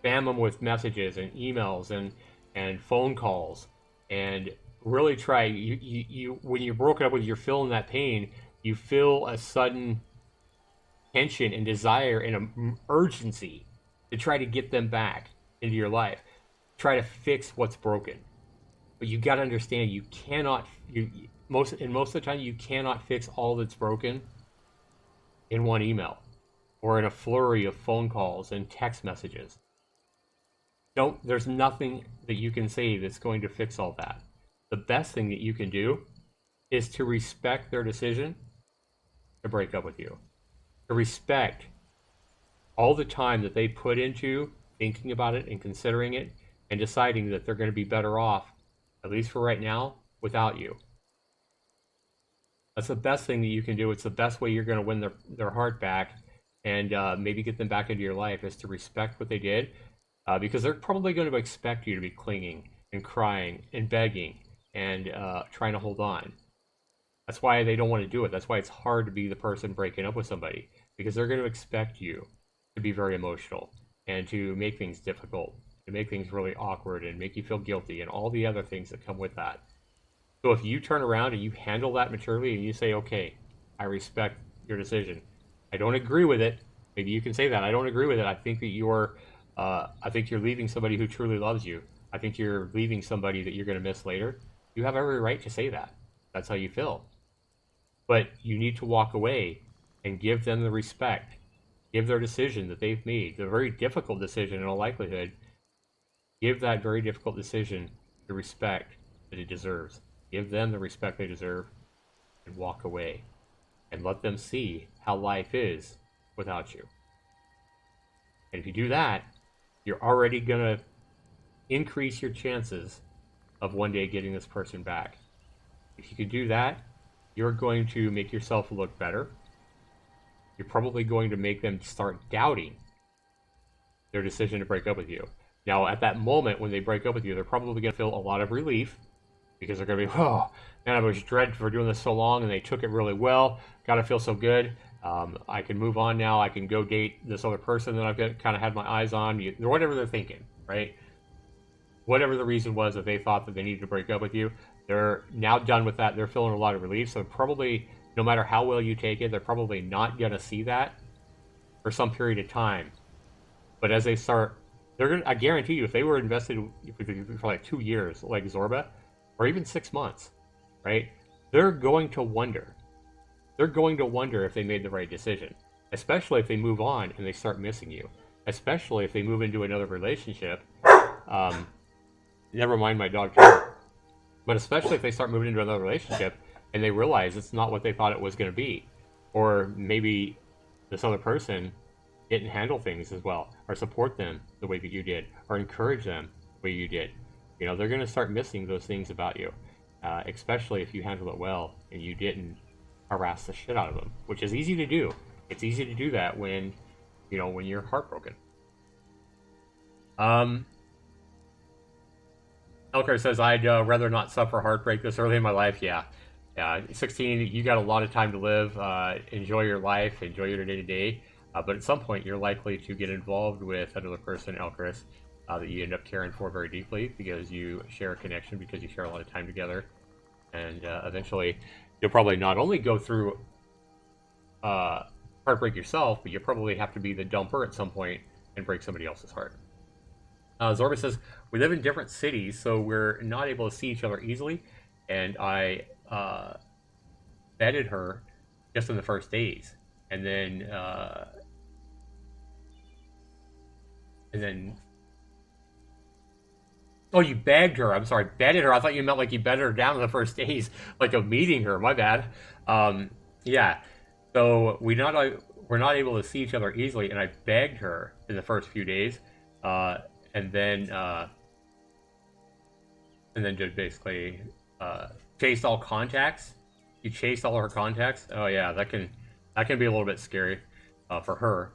[SPEAKER 1] spam them with messages and emails and phone calls, and really try. You when you're broken up with, you're feeling that pain. You feel a sudden tension and desire and an urgency to try to get them back into your life, try to fix what's broken. But you got to understand, you cannot. Most of the time, you cannot fix all that's broken in one email or in a flurry of phone calls and text messages. There's nothing that you can say that's going to fix all that. The best thing that you can do is to respect their decision to break up with you, to respect all the time that they put into thinking about it and considering it and deciding that they're going to be better off, at least for right now, without you. That's the best thing that you can do. It's the best way you're going to win their heart back and maybe get them back into your life, is to respect what they did, because they're probably going to expect you to be clinging and crying and begging and trying to hold on. That's why they don't want to do it. That's why it's hard to be the person breaking up with somebody, because they're going to expect you to be very emotional and to make things difficult, to make things really awkward and make you feel guilty and all the other things that come with that. So if you turn around and you handle that maturely and you say, okay, I respect your decision. I don't agree with it. Maybe you can say that. I don't agree with it. I think that you're leaving somebody who truly loves you. I think you're leaving somebody that you're going to miss later. You have every right to say that. That's how you feel. But you need to walk away and give them the respect. Give their decision that they've made, the very difficult decision in all likelihood. Give that very difficult decision the respect that it deserves. Give them the respect they deserve and walk away. And let them see how life is without you. And if you do that, you're already going to increase your chances of one day getting this person back. If you can do that, you're going to make yourself look better. You're probably going to make them start doubting their decision to break up with you. Now, at that moment when they break up with you, they're probably going to feel a lot of relief, because they're going to be, oh, man, I was dreaded for doing this so long, and they took it really well. Got to feel so good. I can move on now. I can go date this other person that I've kind of had my eyes on. Whatever they're thinking, right? Whatever the reason was that they thought that they needed to break up with you, they're now done with that. They're feeling a lot of relief. So probably, no matter how well you take it, they're probably not going to see that for some period of time. But as they start, I guarantee you, if they were invested for like 2 years, like Zorba, or even 6 months, right? They're going to wonder. They're going to wonder if they made the right decision, especially if they move on and they start missing you, especially if they move into another relationship. Never mind my dog, too. But especially if they start moving into another relationship and they realize it's not what they thought it was going to be. Or maybe this other person didn't handle things as well, or support them the way that you did, or encourage them the way you did. You know, they're going to start missing those things about you, especially if you handle it well and you didn't harass the shit out of them, which is easy to do. It's easy to do that when you're heartbroken. Elker says, I'd rather not suffer heartbreak this early in my life. Yeah. 16, you got a lot of time to live. Enjoy your life. Enjoy your day-to-day. But at some point, you're likely to get involved with another person, Elchris, that you end up caring for very deeply, because you share a connection, because you share a lot of time together. And eventually, you'll probably not only go through heartbreak yourself, but you'll probably have to be the dumper at some point and break somebody else's heart. Zorba says, we live in different cities, so we're not able to see each other easily. And I vetted her just in the first days. And then oh, you begged her. I'm sorry, bedded her. I thought you meant like you bedded her down in the first days, like of meeting her. My bad. Yeah. So we're not able to see each other easily, and I begged her in the first few days, and then just basically chased all contacts. You chased all her contacts. Oh yeah, that can be a little bit scary for her.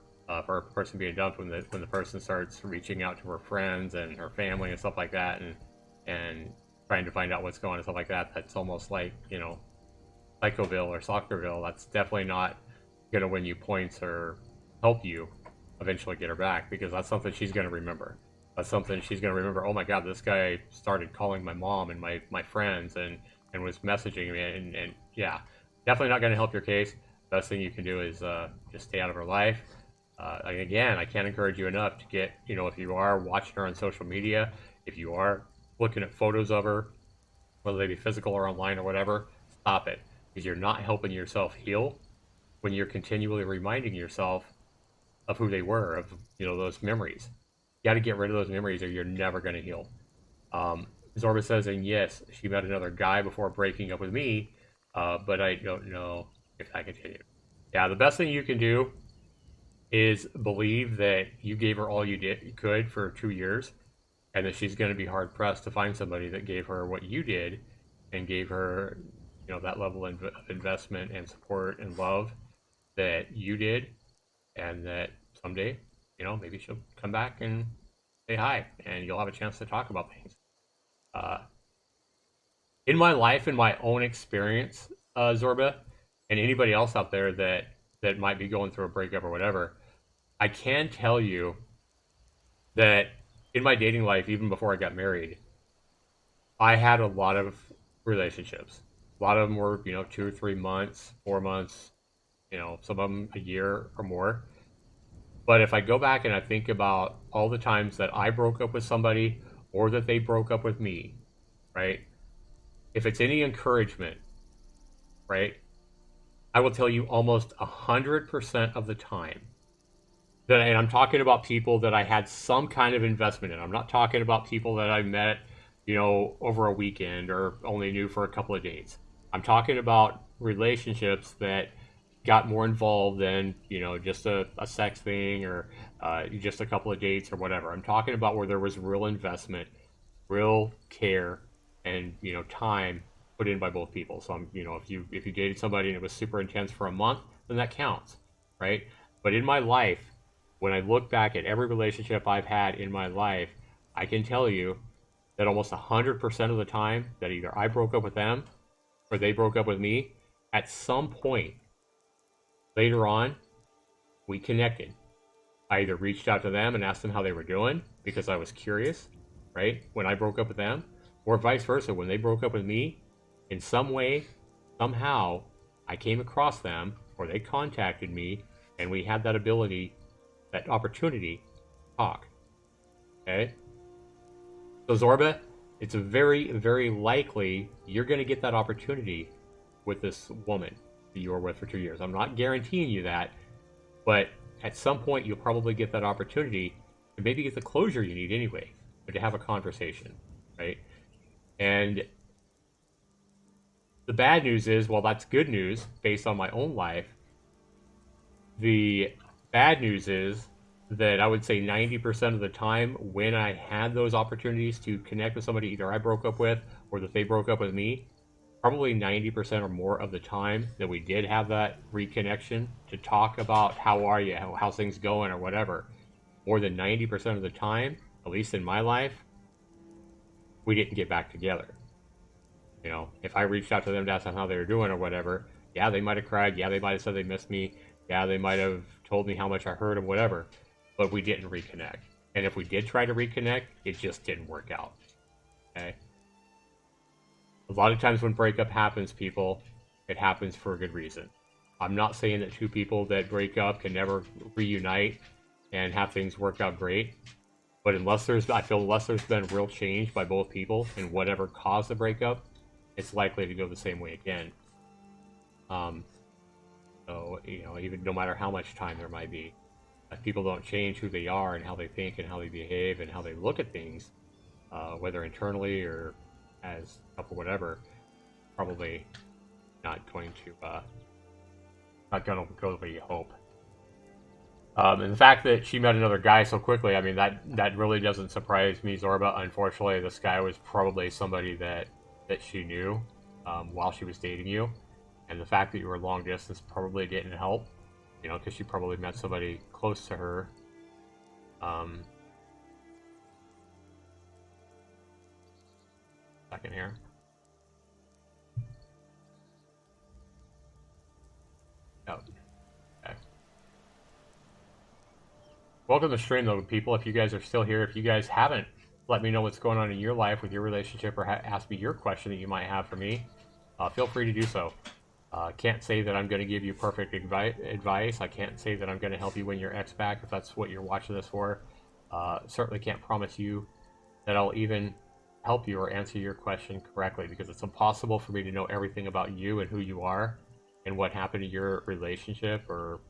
[SPEAKER 1] For a person being dumped when the person starts reaching out to her friends and her family and stuff like that, and trying to find out what's going on and stuff like that. That's almost like, Psychoville or Soccerville. That's definitely not going to win you points or help you eventually get her back, because that's something she's going to remember. That's something she's going to remember. Oh my God, this guy started calling my mom and my friends and was messaging me, and yeah, definitely not going to help your case. Best thing you can do is just stay out of her life. Again, I can't encourage you enough to get, if you are watching her on social media, if you are looking at photos of her, whether they be physical or online or whatever, stop it, because you're not helping yourself heal when you're continually reminding yourself of who they were, of those memories. You got to get rid of those memories, or you're never going to heal. Zorba says, and yes, she met another guy before breaking up with me, but I don't know if that continued. Yeah, the best thing you can do is believe that you gave her all you could for 2 years, and that she's going to be hard pressed to find somebody that gave her what you did, and gave her that level of investment and support and love that you did, and that someday maybe she'll come back and say hi, and you'll have a chance to talk about things. In my life, in my own experience, Zorba, and anybody else out there that might be going through a breakup or whatever, I can tell you that in my dating life, even before I got married, I had a lot of relationships. A lot of them were, 2 or 3 months, 4 months, some of them a year or more. But if I go back and I think about all the times that I broke up with somebody, or that they broke up with me, right? If it's any encouragement, right? I will tell you almost 100% of the time that, and I'm talking about people that I had some kind of investment in. I'm not talking about people that I met, over a weekend or only knew for a couple of dates. I'm talking about relationships that got more involved than, just a sex thing, or just a couple of dates or whatever. I'm talking about where there was real investment, real care, and time put in by both people. So if you dated somebody and it was super intense for a month, then that counts, right? But in my life, when I look back at every relationship I've had in my life, I can tell you that almost 100% of the time that either I broke up with them or they broke up with me, at some point later on, we connected. I either reached out to them and asked them how they were doing because I was curious, right, when I broke up with them, or vice versa. When they broke up with me, in some way, somehow, I came across them, or they contacted me, and we had that ability, that opportunity to talk. Okay? So Zorba, it's very, very likely you're going to get that opportunity with this woman that you were with for 2 years. I'm not guaranteeing you that, but at some point you'll probably get that opportunity to maybe get the closure you need anyway, but to have a conversation, right? And the bad news is, well, that's good news based on my own life. The bad news is that I would say 90% of the time when I had those opportunities to connect with somebody either I broke up with or that they broke up with me, probably 90% or more of the time that we did have that reconnection to talk about how are you, how's things going or whatever, more than 90% of the time, at least in my life, we didn't get back together. If I reached out to them to ask them how they were doing or whatever, yeah, they might have cried, yeah, they might have said they missed me, yeah, they might have told me how much I hurt or whatever, but we didn't reconnect. And if we did try to reconnect, it just didn't work out. Okay? A lot of times when breakup happens, people, it happens for a good reason. I'm not saying that two people that break up can never reunite and have things work out great, but unless there's been real change by both people in whatever caused the breakup, it's likely to go the same way again. So, even no matter how much time there might be, if people don't change who they are and how they think and how they behave and how they look at things, whether internally or as a couple, whatever, probably not going to go the way you hope. And the fact that she met another guy so quickly, I mean, that really doesn't surprise me, Zorba. Unfortunately, this guy was probably somebody that she knew while she was dating you. And the fact that you were long distance probably didn't help, because she probably met somebody close to her. Second here. Oh, welcome to the stream, though, people. If you guys are still here, if you guys haven't let me know what's going on in your life with your relationship, or ask me your question that you might have for me, feel free to do so. Can't say that I'm going to give you perfect advice. I can't say that I'm going to help you win your ex back if that's what you're watching this for. Certainly can't promise you that I'll even help you or answer your question correctly, because it's impossible for me to know everything about you and who you are and what happened in your relationship, or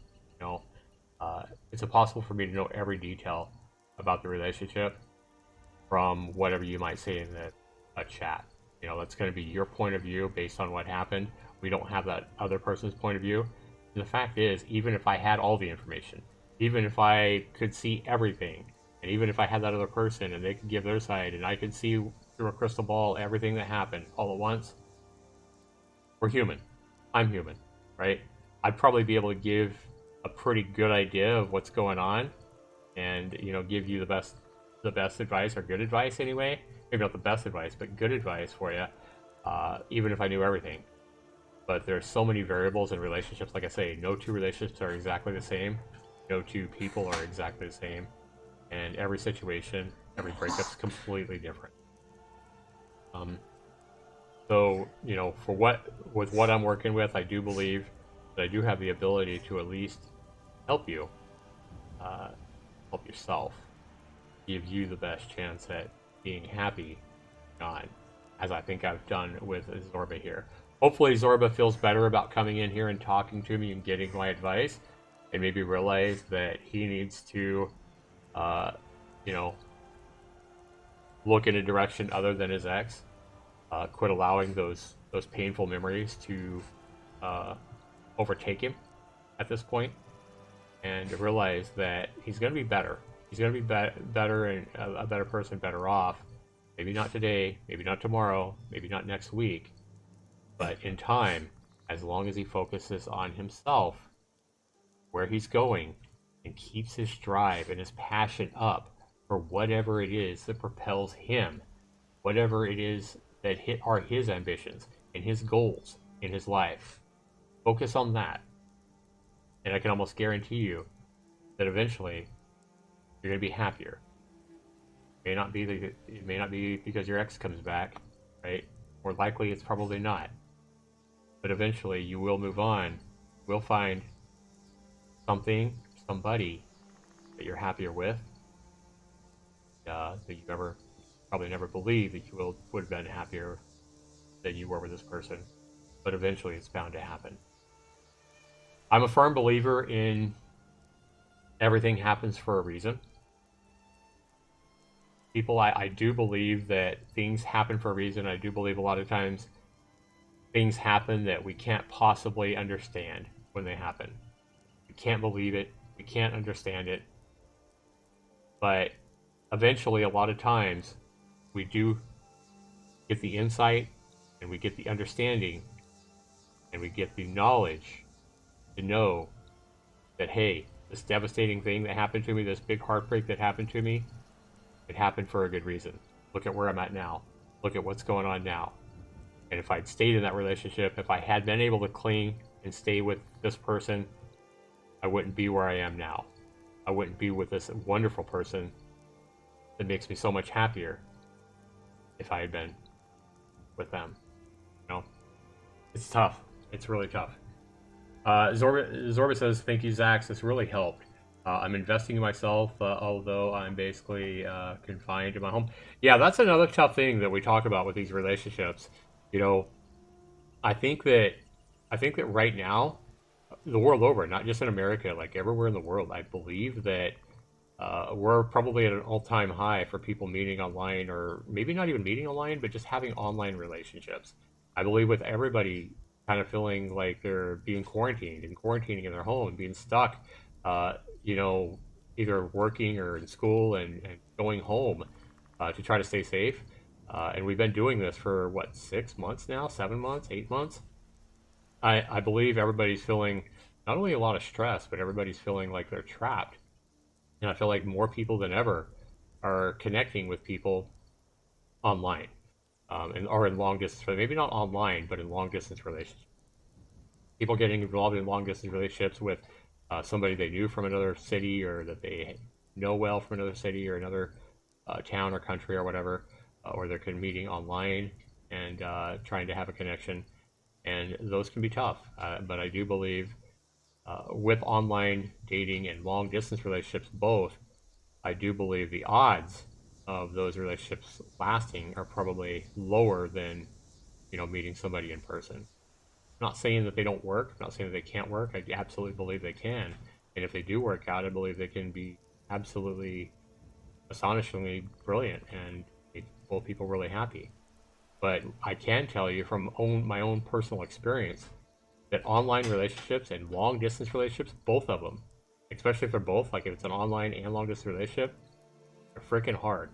[SPEAKER 1] it's impossible for me to know every detail about the relationship from whatever you might say in a chat. That's going to be your point of view based on what happened. We don't have that other person's point of view. And the fact is, even if I had all the information, even if I could see everything, and even if I had that other person and they could give their side, and I could see through a crystal ball everything that happened all at once, we're human. I'm human, right? I'd probably be able to give a pretty good idea of what's going on, and give you the best advice, or good advice anyway. Maybe not the best advice, but good advice for you, even if I knew everything. But there's so many variables in relationships. Like I say, no two relationships are exactly the same. No two people are exactly the same. And every situation, every breakup's completely different. So, with what I'm working with, I do believe that I do have the ability to at least help you, help yourself, give you the best chance at being happy on, as I think I've done with Zorba here. Hopefully Zorba feels better about coming in here and talking to me and getting my advice, and maybe realize that he needs to, look in a direction other than his ex. Quit allowing those painful memories to overtake him at this point, and realize that he's going to be better. He's going to be better, and a better person, better off. Maybe not today, maybe not tomorrow, maybe not next week, but in time, as long as he focuses on himself, where he's going, and keeps his drive and his passion up for whatever it is that propels him, whatever it is that are his ambitions and his goals in his life. Focus on that. And I can almost guarantee you that eventually you're going to be happier. It may not be because your ex comes back, right? More likely it's probably not. But eventually you will move on. You'll find somebody that you're happier with, that you probably never believed that you would have been happier than you were with this person. But eventually it's bound to happen. I'm a firm believer in everything happens for a reason. People, I do believe that things happen for a reason. I do believe a lot of times things happen that we can't possibly understand when they happen. We can't believe it. We can't understand it. But eventually, a lot of times, we do get the insight, and we get the understanding, and we get the knowledge to know that, hey, this devastating thing that happened to me, this big heartbreak that happened to me, it happened for a good reason. Look at where I'm at now. Look at what's going on now. And if I'd stayed in that relationship, if I had been able to cling and stay with this person, I wouldn't be where I am now. I wouldn't be with this wonderful person that makes me so much happier if I had been with them. It's tough. It's really tough. Zorba says, thank you, Zax. This really helped. I'm investing in myself, although I'm basically confined to my home. Yeah, that's another tough thing that we talk about with these relationships. I think that right now, the world over, not just in America, like everywhere in the world, I believe that we're probably at an all-time high for people meeting online, or maybe not even meeting online, but just having online relationships. I believe with everybody kind of feeling like they're being quarantined and quarantining in their home, being stuck, either working or in school and going home to try to stay safe. And we've been doing this for, 6 months now? 7 months? 8 months? I believe everybody's feeling not only a lot of stress, but everybody's feeling like they're trapped. And I feel like more people than ever are connecting with people online, or in long distance, maybe not online, but in long distance relationships. People getting involved in long distance relationships with somebody they knew from another city, or that they know well from another city or another town or country or whatever, or they're meeting online and trying to have a connection, and those can be tough. But I do believe with online dating and long distance relationships both, I do believe the odds of those relationships lasting are probably lower than, meeting somebody in person. I'm not saying that they don't work. I'm not saying that they can't work. I absolutely believe they can. And if they do work out, I believe they can be absolutely astonishingly brilliant and make both people really happy. But I can tell you from my own personal experience that online relationships and long distance relationships, both of them, especially if they're both, like if it's an online and long distance relationship, they're freaking hard.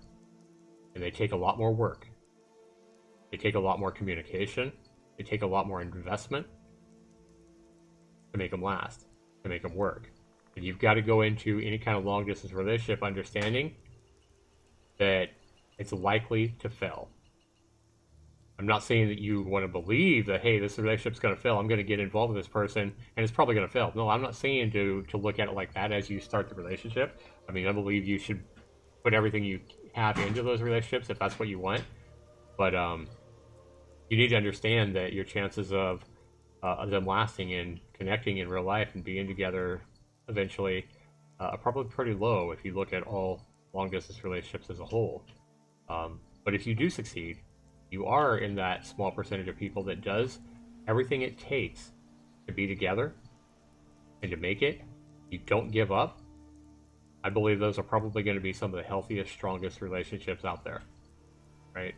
[SPEAKER 1] And they take a lot more work. They take a lot more communication. They take a lot more investment to make them last, to make them work. And you've got to go into any kind of long distance relationship understanding that it's likely to fail. I'm not saying that you want to believe that, hey, this relationship's going to fail. I'm going to get involved with this person and it's probably going to fail. No, I'm not saying to look at it like that as you start the relationship. I mean, I believe you should put everything you have into those relationships if that's what you want. But you need to understand that your chances of them lasting and connecting in real life and being together eventually are probably pretty low if you look at all long distance relationships as a whole. But if you do succeed, you are in that small percentage of people that does everything it takes to be together and to make it. You don't give up. I believe those are probably going to be some of the healthiest, strongest relationships out there, right?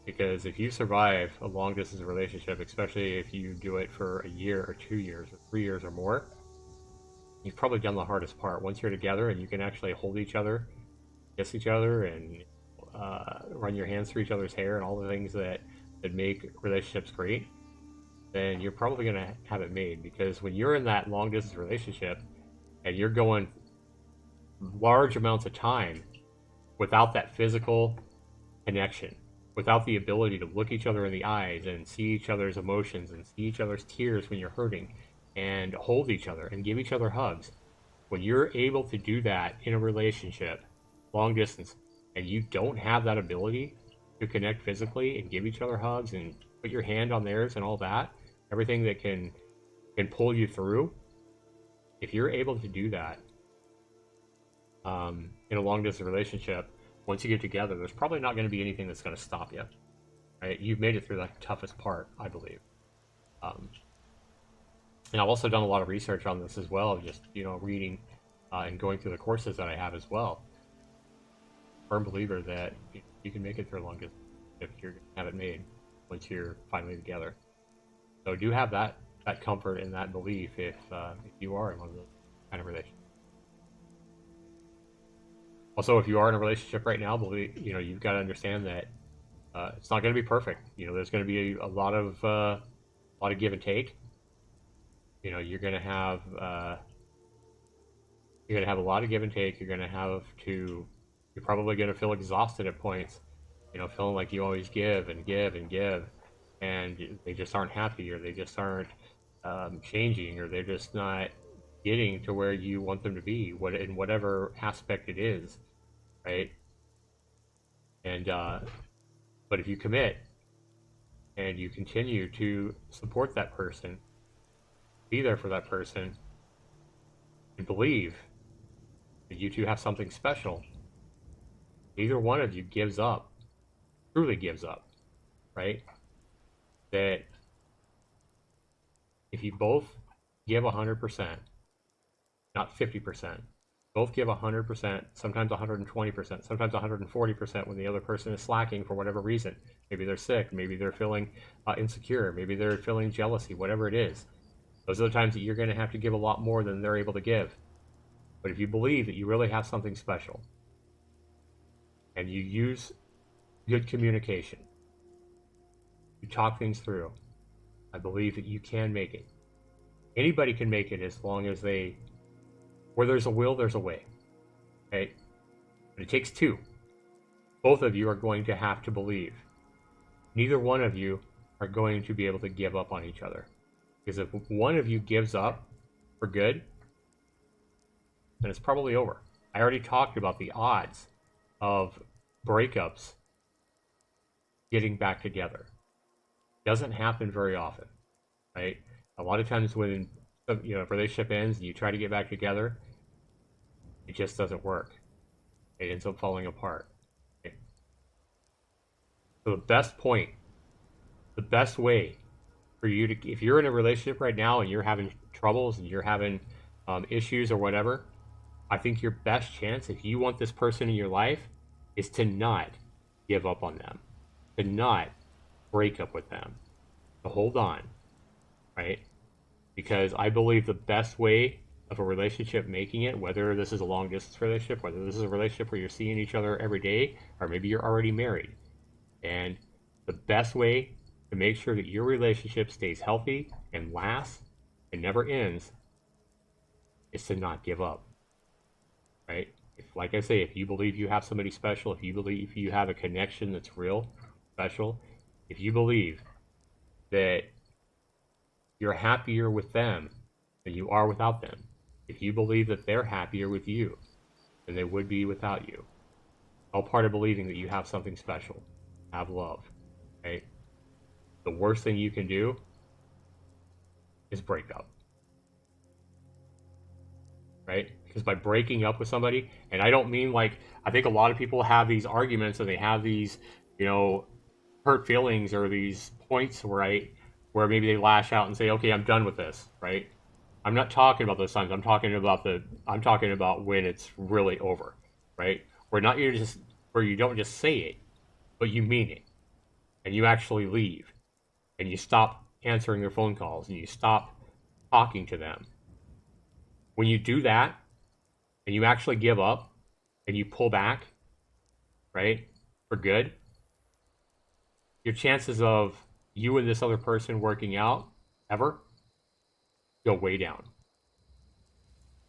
[SPEAKER 1] Because if you survive a long distance relationship, especially if you do it for a year or 2 years or 3 years or more, you've probably done the hardest part. Once you're together and you can actually hold each other, kiss each other, and run your hands through each other's hair and all the things that make relationships great, then you're probably going to have it made. Because when you're in that long distance relationship and you're going large amounts of time without that physical connection, without the ability to look each other in the eyes and see each other's emotions and see each other's tears when you're hurting and hold each other and give each other hugs, when you're able to do that in a relationship, long distance, and you don't have that ability to connect physically and give each other hugs and put your hand on theirs and all that, everything that can pull you through, if you're able to do that in a long distance relationship, once you get together, there's probably not going to be anything that's going to stop you, right? You've made it through the toughest part, I believe. And I've also done a lot of research on this as well, just, reading and going through the courses that I have as well. Firm believer that you can make it through a long distance if you're going to have it made once you're finally together. So do have that comfort and that belief if you are in one of those kind of relationships. Also, if you are in a relationship right now, believe you've got to understand that it's not going to be perfect. There's going to be a lot of give and take. You're going to have a lot of give and take. You're probably going to feel exhausted at points. Feeling like you always give and give and give, and they just aren't happy, or they just aren't changing, or they're just not getting to where you want them to be, in whatever aspect it is, right? And but if you commit and you continue to support that person, be there for that person, and believe that you two have something special, neither one of you gives up, truly gives up, right? That if you both give 100%, not 50%, both give 100%, sometimes 120%, sometimes 140% when the other person is slacking for whatever reason. Maybe they're sick, maybe they're feeling insecure, maybe they're feeling jealousy, whatever it is. Those are the times that you're going to have to give a lot more than they're able to give. But if you believe that you really have something special, and you use good communication, you talk things through, I believe that you can make it. Anybody can make it as long as where there's a will, there's a way, okay? But it takes two. Both of you are going to have to believe. Neither one of you are going to be able to give up on each other. Because if one of you gives up for good, then it's probably over. I already talked about the odds of breakups getting back together. Doesn't happen very often, right? A lot of times when a relationship ends and you try to get back together, it just doesn't work. It ends up falling apart. Okay? So the best way for you to, if you're in a relationship right now and you're having troubles and you're having issues or whatever, I think your best chance, if you want this person in your life, is to not give up on them, to not break up with them, to hold on, right? Because I believe the best way of a relationship making it, whether this is a long distance relationship, whether this is a relationship where you're seeing each other every day, or maybe you're already married, and the best way to make sure that your relationship stays healthy and lasts and never ends is to not give up, right? If, like I say, if you believe you have somebody special, if you believe you have a connection that's real, special, if you believe that you're happier with them than you are without them, if you believe that they're happier with you than they would be without you, all part of believing that you have something special, have love, right? The worst thing you can do is break up, right? Because by breaking up with somebody, and I don't mean like, I think a lot of people have these arguments and they have these, hurt feelings or these points, right, where maybe they lash out and say, okay, I'm done with this, right? I'm not talking about those times. I'm talking about when it's really over, right? Where you don't just say it, but you mean it, and you actually leave, and you stop answering their phone calls, and you stop talking to them. When you do that, and you actually give up, and you pull back, right, for good, your chances of you and this other person working out ever go way down.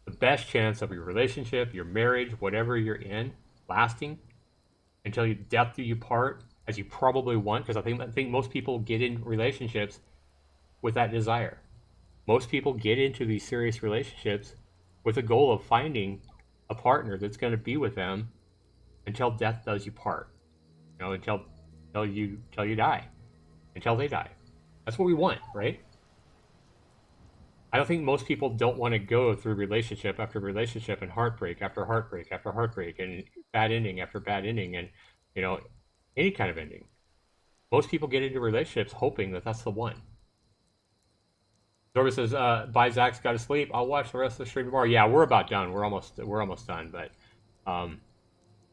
[SPEAKER 1] The best chance of your relationship, your marriage, whatever you're in, lasting until death do you part, as you probably want, because I think most people get in relationships with that desire. Most people get into these serious relationships with a goal of finding a partner that's going to be with them until death does you part. Until you die, until they die. That's what we want, right? I don't think most people don't want to go through relationship after relationship and heartbreak after heartbreak after heartbreak and bad ending after bad ending and, any kind of ending. Most people get into relationships hoping that that's the one. Zorba says, bye Zach's got to sleep. I'll watch the rest of the stream tomorrow. Yeah, we're about done. We're almost done, but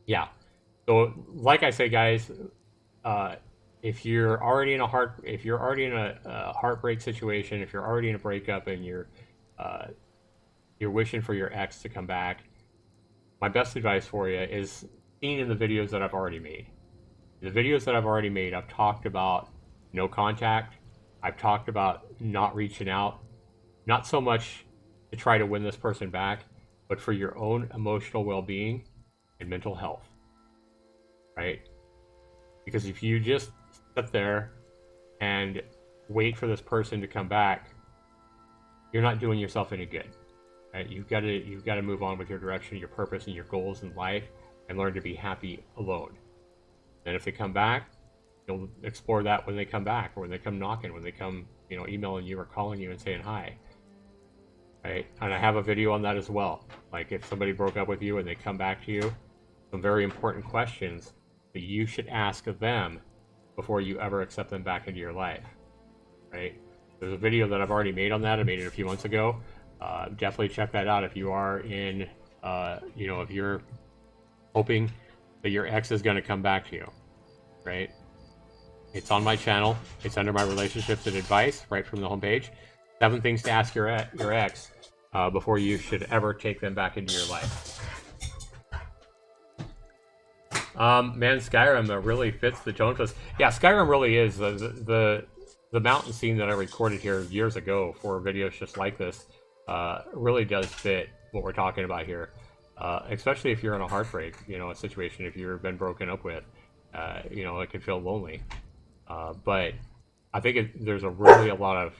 [SPEAKER 1] yeah. So like I say, guys, if you're already in a heartbreak situation, if you're already in a breakup and you're wishing for your ex to come back, my best advice for you is seen in the videos that I've already made. The videos that I've already made, I've talked about no contact. I've talked about not reaching out, not so much to try to win this person back, but for your own emotional well-being and mental health, right? Because if you just sit there and wait for this person to come back, you're not doing yourself any good, right? You've got to move on with your direction, your purpose, and your goals in life, and learn to be happy alone. And if they come back, you'll explore that when they come back, or when they come knocking, when they come, emailing you or calling you and saying hi, right? And I have a video on that as well. Like if somebody broke up with you and they come back to you, some very important questions that you should ask of them before you ever accept them back into your life, right? There's a video that I've already made on that. I made it a few months ago. Definitely check that out if you are in, if you're hoping that your ex is going to come back to you, right? It's on my channel. It's under my relationships and advice, right from the homepage. 7 things to ask your ex before you should ever take them back into your life. Man, Skyrim really fits the tone for us. Yeah, Skyrim really is the mountain scene that I recorded here years ago for videos just like this. Really does fit what we're talking about here, especially if you're in a heartbreak, a situation. If you've been broken up with, it can feel lonely. But I think there's really a lot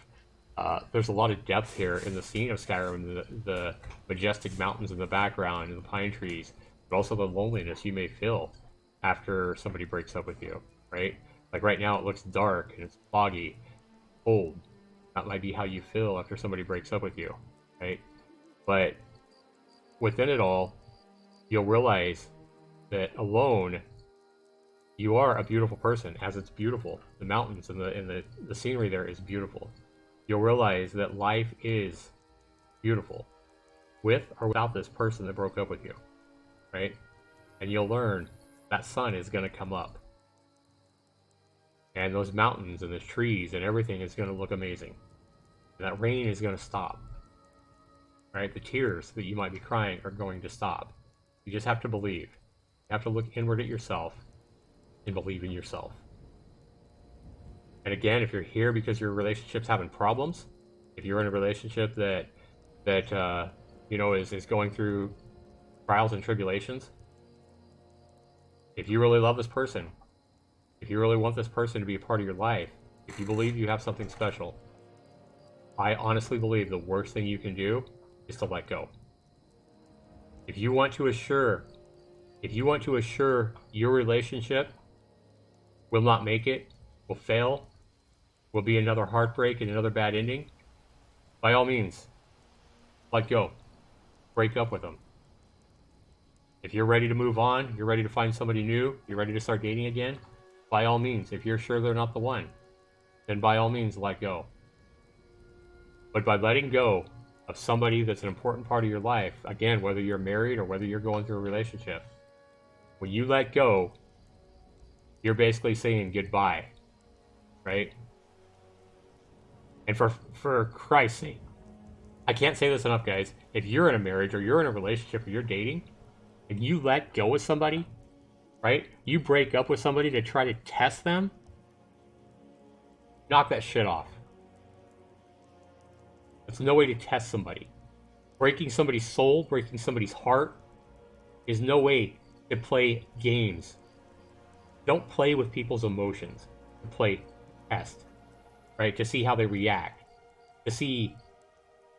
[SPEAKER 1] there's a lot of depth here in the scene of Skyrim, the majestic mountains in the background and the pine trees, but also the loneliness you may feel after somebody breaks up with you, right? Like right now it looks dark and it's foggy, cold. That might be how you feel after somebody breaks up with you, right? But within it all, you'll realize that alone, you are a beautiful person, as it's beautiful. The mountains and the scenery there is beautiful. You'll realize that life is beautiful, with or without this person that broke up with you, right? And you'll learn that sun is going to come up. And those mountains and the trees and everything is going to look amazing. And that rain is going to stop, right? The tears that you might be crying are going to stop. You just have to believe. You have to look inward at yourself and believe in yourself. And again, if you're here because your relationship's having problems, if you're in a relationship that you know is going through trials and tribulations, if you really love this person, if you really want this person to be a part of your life, if you believe you have something special, I honestly believe the worst thing you can do is to let go. If you want to assure your relationship will not make it, will fail, will be another heartbreak and another bad ending, by all means, let go. Break up with them. If you're ready to move on, you're ready to find somebody new, you're ready to start dating again, by all means, if you're sure they're not the one, then by all means, let go. But by letting go of somebody that's an important part of your life, again, whether you're married or whether you're going through a relationship, when you let go, you're basically saying goodbye, right? And for Christ's sake, I can't say this enough, guys. If you're in a marriage or you're in a relationship or you're dating, and you let go with somebody, right? You break up with somebody to try to test them, knock that shit off. That's no way to test somebody. Breaking somebody's soul, breaking somebody's heart is no way to play games. Don't play with people's emotions. Play test, right? To see how they react. To see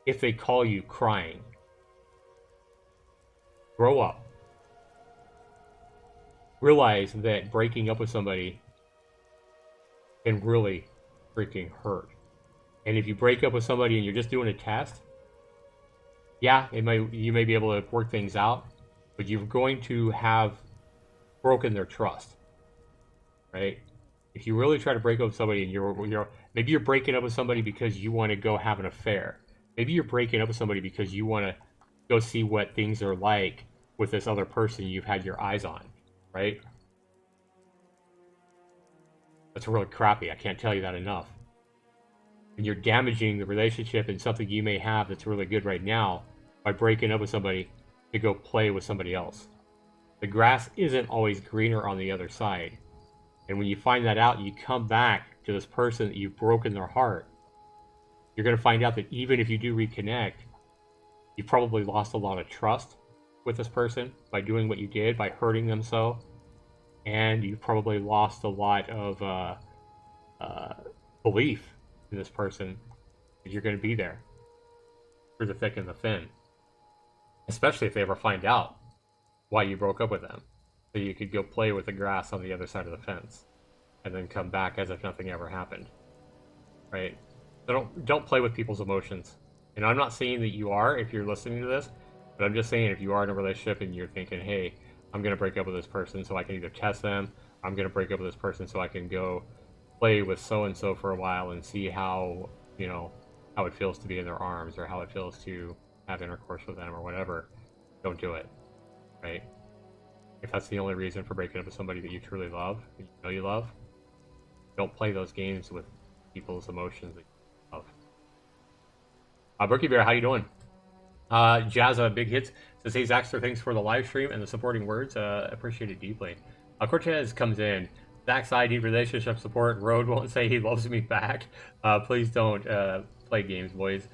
[SPEAKER 1] if they call you crying. Grow up. Realize that breaking up with somebody can really freaking hurt. And if you break up with somebody and you're just doing a test, yeah, you may be able to work things out, but you're going to have broken their trust, right? If you really try to break up with somebody and maybe you're breaking up with somebody because you want to go have an affair. Maybe you're breaking up with somebody because you want to go see what things are like with this other person you've had your eyes on, right? That's really crappy. I can't tell you that enough. And you're damaging the relationship and something you may have that's really good right now by breaking up with somebody to go play with somebody else. The grass isn't always greener on the other side. And when you find that out, you come back to this person that you've broken their heart. You're going to find out that even if you do reconnect, you probably lost a lot of trust with this person by doing what you did, by hurting them so. And you probably lost a lot of belief in this person that you're going to be there through the thick and the thin. Especially if they ever find out why you broke up with them. So you could go play with the grass on the other side of the fence and then come back as if nothing ever happened. Right? So don't play with people's emotions. And I'm not saying that you are if you're listening to this, but I'm just saying if you are in a relationship and you're thinking, hey, I'm going to break up with this person so I can either test them, I'm going to break up with this person so I can go play with so-and-so for a while and see how, you know, how it feels to be in their arms or how it feels to have intercourse with them or whatever, don't do it, right? If that's the only reason for breaking up with somebody that you truly love, and you know you love, don't play those games with people's emotions that you love. Brookie Bear, how you doing? Jazza Big Hits says, hey, Zaxter, thanks for the live stream and the supporting words. Appreciate it deeply. Cortez comes in. Zax, I need relationship support. Road won't say he loves me back. Please don't play games, boys.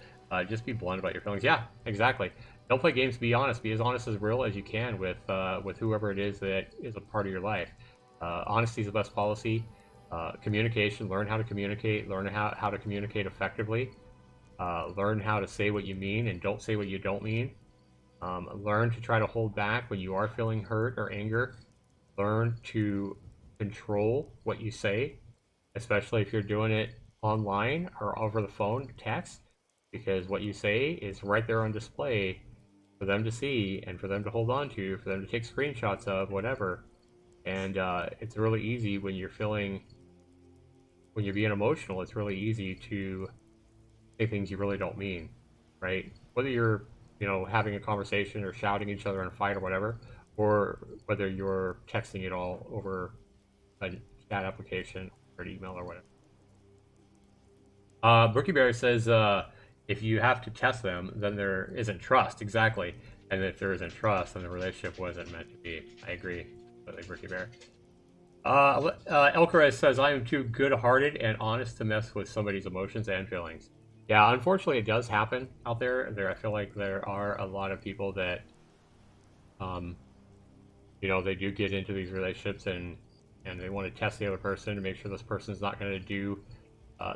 [SPEAKER 1] Just be blunt about your feelings. Yeah, exactly. Don't play games. Be honest. Be as honest as real as you can with whoever it is that is a part of your life. Honesty is the best policy. Communication. Learn how to communicate. Learn how to communicate effectively. Learn how to say what you mean and don't say what you don't mean. Learn to try to hold back when you are feeling hurt or anger. Learn to control what you say, especially if you're doing it online or over the phone, text, because what you say is right there on display for them to see and for them to hold on to, for them to take screenshots of, whatever. And it's really easy when you're being emotional, it's really easy to say things you really don't mean, right? Whether you're, having a conversation or shouting at each other in a fight or whatever, or whether you're texting it all over a chat application or an email or whatever. Brookie Bear says, if you have to test them, then there isn't trust. Exactly. And if there isn't trust, then the relationship wasn't meant to be. I agree with Brookie Bear. Elcarez says, I am too good-hearted and honest to mess with somebody's emotions and feelings. Yeah, unfortunately, it does happen out there. I feel like there are a lot of people that, they do get into these relationships and they want to test the other person to make sure this person's not going to do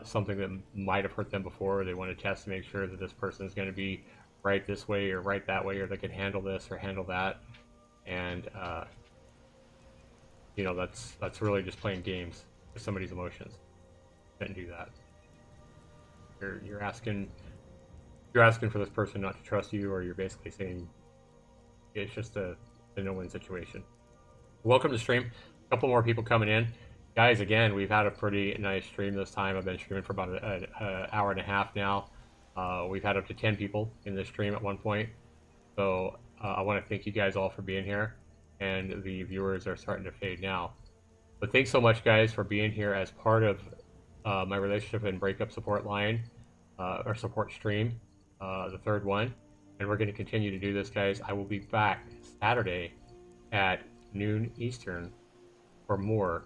[SPEAKER 1] something that might have hurt them before. They want to test to make sure that this person is going to be right this way or right that way, or they can handle this or handle that. And that's really just playing games with somebody's emotions. Shouldn't do that. You're asking for this person not to trust you, or you're basically saying it's just a no-win situation. Welcome to stream. A couple more people coming in. Guys, again, we've had a pretty nice stream this time. I've been streaming for about an hour and a half now. We've had up to 10 people in this stream at one point. So I want to thank you guys all for being here. And the viewers are starting to fade now. But thanks so much, guys, for being here as part of my relationship and breakup support line, or support stream, the third one. And we're going to continue to do this, guys. I will be back Saturday at noon Eastern for more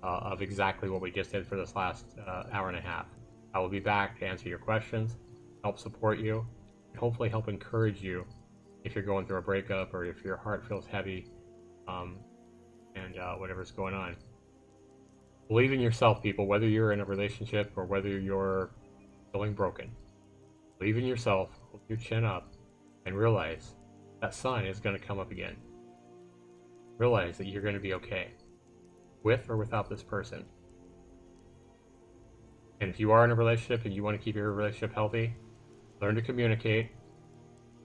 [SPEAKER 1] of exactly what we just did for this last hour and a half. I will be back to answer your questions, help support you, and hopefully help encourage you if you're going through a breakup or if your heart feels heavy, and whatever's going on. Believe in yourself, people, whether you're in a relationship or whether you're feeling broken. Believe in yourself, hold your chin up, and realize that sun is going to come up again. Realize that you're going to be okay, with or without this person. And if you are in a relationship and you want to keep your relationship healthy, learn to communicate.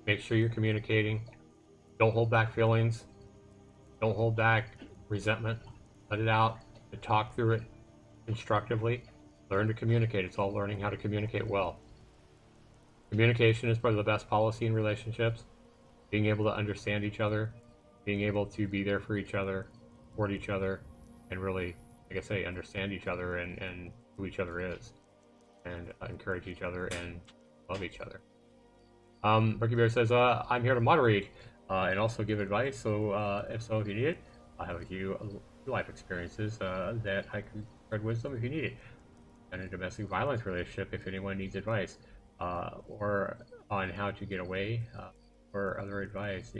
[SPEAKER 1] Make sure you're communicating. Don't hold back feelings. Don't hold back resentment. Let it out and talk through it constructively. Learn to communicate. It's all learning how to communicate well. Communication is probably the best policy in relationships. Being able to understand each other, being able to be there for each other, support each other, and really, like I say, understand each other and who each other is, and encourage each other and love each other. Brookie Bear says, I'm here to moderate and also give advice, so if you need it, I have a few life experiences that I can spread wisdom if you need it. And a domestic violence relationship if anyone needs advice, or on how to get away, or other advice.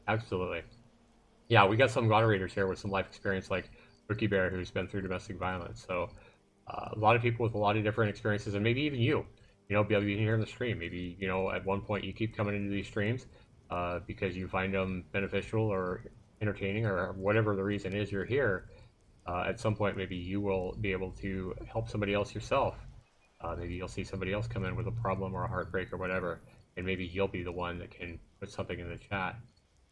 [SPEAKER 1] Absolutely. Yeah, we got some moderators here with some life experience, like Brookie Bear, who's been through domestic violence. So a lot of people with a lot of different experiences, and maybe even you, be able to be here in the stream. Maybe, at one point you keep coming into these streams because you find them beneficial or entertaining, or whatever the reason is you're here. At some point, maybe you will be able to help somebody else yourself. Maybe you'll see somebody else come in with a problem or a heartbreak or whatever, and maybe you'll be the one that can put something in the chat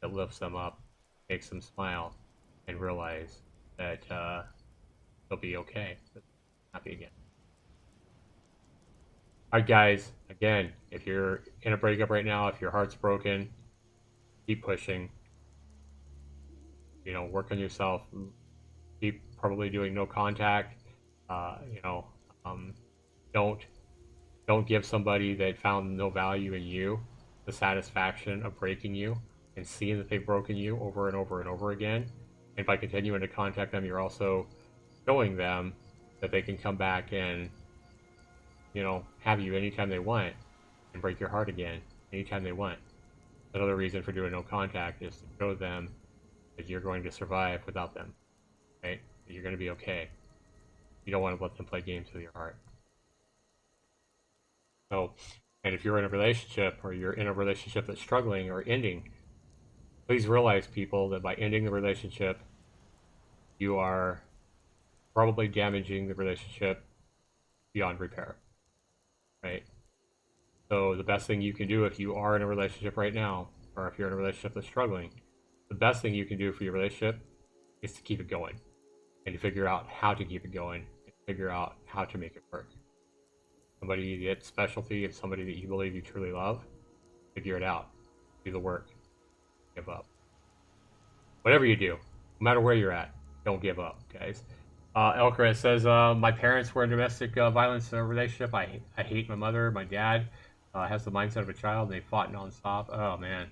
[SPEAKER 1] that lifts them up, makes them smile, and realize that they'll be okay, happy again. Alright, guys, again, if you're in a breakup right now, if your heart's broken, keep pushing. Work on yourself. Keep probably doing no contact. Don't give somebody that found no value in you the satisfaction of breaking you and seeing that they've broken you over and over and over again. And by continuing to contact them, you're also showing them that they can come back and have you anytime they want and break your heart again anytime they want. Another reason for doing no contact is to show them that you're going to survive without them, right? That you're going to be okay. You don't want to let them play games with your heart. So, and if you're in a relationship or you're in a relationship that's struggling or ending, please realize, people, that by ending the relationship, you are probably damaging the relationship beyond repair, right? So the best thing you can do if you are in a relationship right now, or if you're in a relationship that's struggling, the best thing you can do for your relationship is to keep it going and to figure out how to keep it going and figure out how to make it work. Somebody you get specialty and somebody that you believe you truly love, figure it out. Do the work. Give up. Whatever you do, no matter where you're at, don't give up, guys. Elkra says, my parents were in a domestic violence relationship. I hate my mother. My dad has the mindset of a child. They fought nonstop. Oh, man.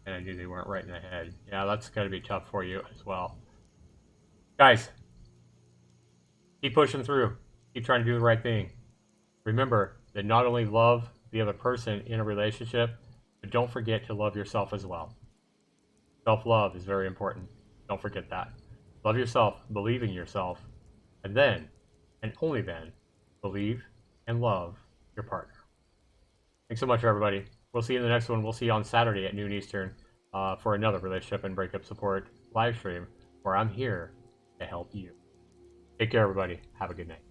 [SPEAKER 1] And I knew they weren't right in the head. Yeah, that's going to be tough for you as well. Guys, keep pushing through. Keep trying to do the right thing. Remember that not only love the other person in a relationship, but don't forget to love yourself as well. Self-love is very important. Don't forget that. Love yourself, believe in yourself, and then, and only then, believe and love your partner. Thanks so much, everybody. We'll see you in the next one. We'll see you on Saturday at noon Eastern for another relationship and breakup support live stream where I'm here to help you. Take care, everybody. Have a good night.